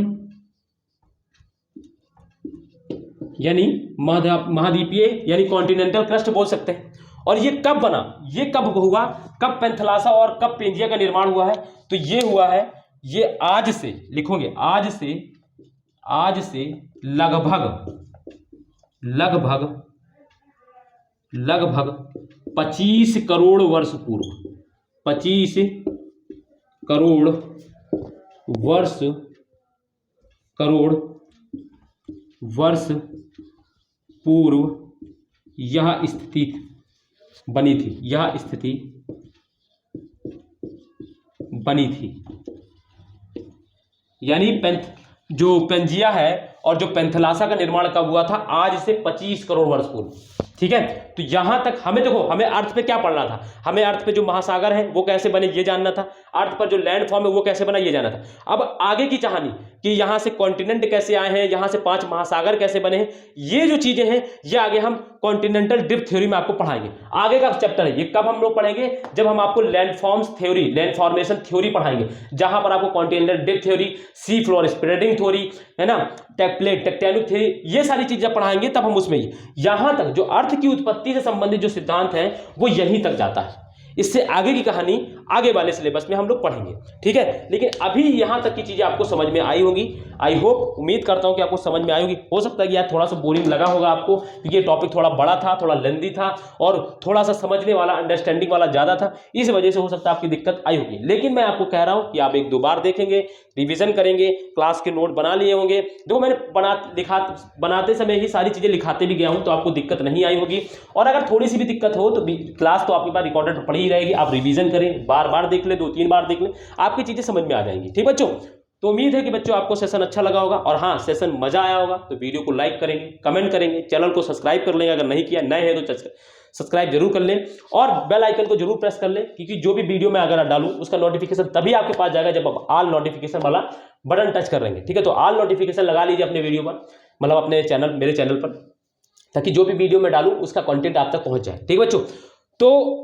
यानी महाद्वीपीय यानी कॉन्टिनेंटल क्रस्ट बोल सकते हैं। और ये कब बना, ये कब हुआ, कब पेंथलासा और कब पेंजिया का निर्माण हुआ है, तो ये हुआ है, ये आज से लिखोगे, आज से लगभग 25 करोड़ वर्ष पूर्व, 25 करोड़ वर्ष पूर्व यह स्थिति बनी थी, यानी जो पेंजिया है और जो पेंथलासा का निर्माण कब हुआ था, आज से 25 करोड़ वर्ष पूर्व, ठीक है। तो यहां तक हमें देखो, हमें अर्थ पे क्या पढ़ना था, हमें अर्थ पे जो महासागर है वो कैसे बने ये जानना था, अर्थ पर जो लैंड फॉर्म है वो कैसे बना ये जानना था। अब आगे की कहानी कि यहां से कॉन्टिनेंट कैसे आए हैं, यहां से 5 महासागर कैसे बने हैं, ये जो चीजें हैं ये आगे हम कॉन्टिनेंटल ड्रिफ्ट थ्योरी में आपको पढ़ाएंगे। आगे का चैप्टर है ये, कब हम लोग पढ़ेंगे, जब हम आपको लैंडफॉर्म्स थ्योरी, लैंडफॉर्मेशन थ्योरी पढ़ाएंगे, जहां पर आपको continental drift theory, sea floor spreading theory, है ना, प्लेट टेक्टोनिक थ्योरी, ये सारी चीजें पढ़ाएंगे, तब हम उसमें यहां तक जो अर्थ की उत्पत्ति से संबंधित जो सिद्धांत है वो यहीं तक जाता है। इससे आगे की कहानी आगे वाले सिलेबस में हम लोग पढ़ेंगे, ठीक है। लेकिन अभी यहां तक की चीजें आपको समझ में आई होंगी, आई होप, उम्मीद करता हूं कि आपको समझ में आई होगी। हो सकता है कि यार थोड़ा सा बोरिंग लगा होगा आपको, क्योंकि ये टॉपिक थोड़ा बड़ा था, थोड़ा लेंदी था और थोड़ा सा समझने वाला, अंडरस्टैंडिंग वाला ज्यादा था, इस वजह से हो सकता है आपकी दिक्कत आई होगी। लेकिन मैं आपको कह रहा हूं कि आप 1-2 बार देखेंगे, रिविजन करेंगे, क्लास के नोट बना लिए होंगे, देखो मैंने बनाते समय ही सारी चीजें लिखाते भी गया हूं, तो आपको दिक्कत नहीं आई होगी। और अगर थोड़ी सी भी दिक्कत हो तो क्लास तो आपके पास रिकॉर्डेड पड़ी नहीं रहेगी। आप रिवीजन करें, बार बार देख लें, 2-3 बार देख लें, आपकी चीज़ें समझ में आ जाएंगी। ठीक बच्चों, तो उम्मीद है कि बच्चों आपको सेशन अच्छा लगा होगा, और हाँ सेशन मजा आया होगा तो वीडियो को लाइक करेंगे, कमेंट करेंगे, चैनल को सब्सक्राइब कर लेंगे, अगर नहीं किया, नए हैं तो सब्सक्राइब जरूर कर लें, और बेल आइकन को जरूर प्रेस कर लें, क्योंकि जो भी वीडियो मैं अगर डालूं उसका नोटिफिकेशन तभी आपके पास जाएगा जब आप ऑल नोटिफिकेशन वाला बटन टच कर लेंगे। ठीक है, तो ऑल नोटिफिकेशन लगा लीजिए अपने वीडियो पर, मतलब अपने चैनल, मेरे चैनल पर, ताकि जो भी वीडियो मैं डालूं उसका कंटेंट आप तक पहुंच जाए। ठीक है बच्चों, तो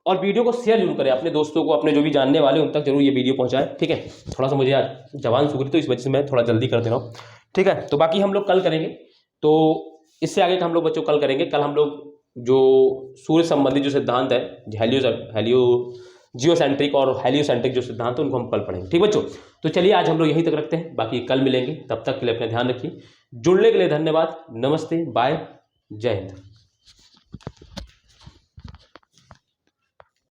और वीडियो को शेयर जरूर करें अपने दोस्तों को, अपने जो भी जानने वाले उन तक जरूर ये वीडियो पहुंचाएं। ठीक है, थोड़ा सा मुझे आज जवान सूख रही तो इस वजह से मैं थोड़ा जल्दी कर दे रहा हूँ। ठीक है, तो बाकी हम लोग कल करेंगे, तो इससे आगे का हम लोग बच्चों कल करेंगे। कल हम लोग जो सूर्य संबंधी जो सिद्धांत है, जियोसेंट्रिक और हेलियोसेंट्रिक जो सिद्धांत है उनको हम कल पढ़ेंगे। ठीक बच्चों, तो चलिए आज हम लोग यहीं तक रखते हैं, बाकी कल मिलेंगे, तब तक के लिए अपना ध्यान रखिए। जुड़ने के लिए धन्यवाद, नमस्ते, बाय, जय हिंद।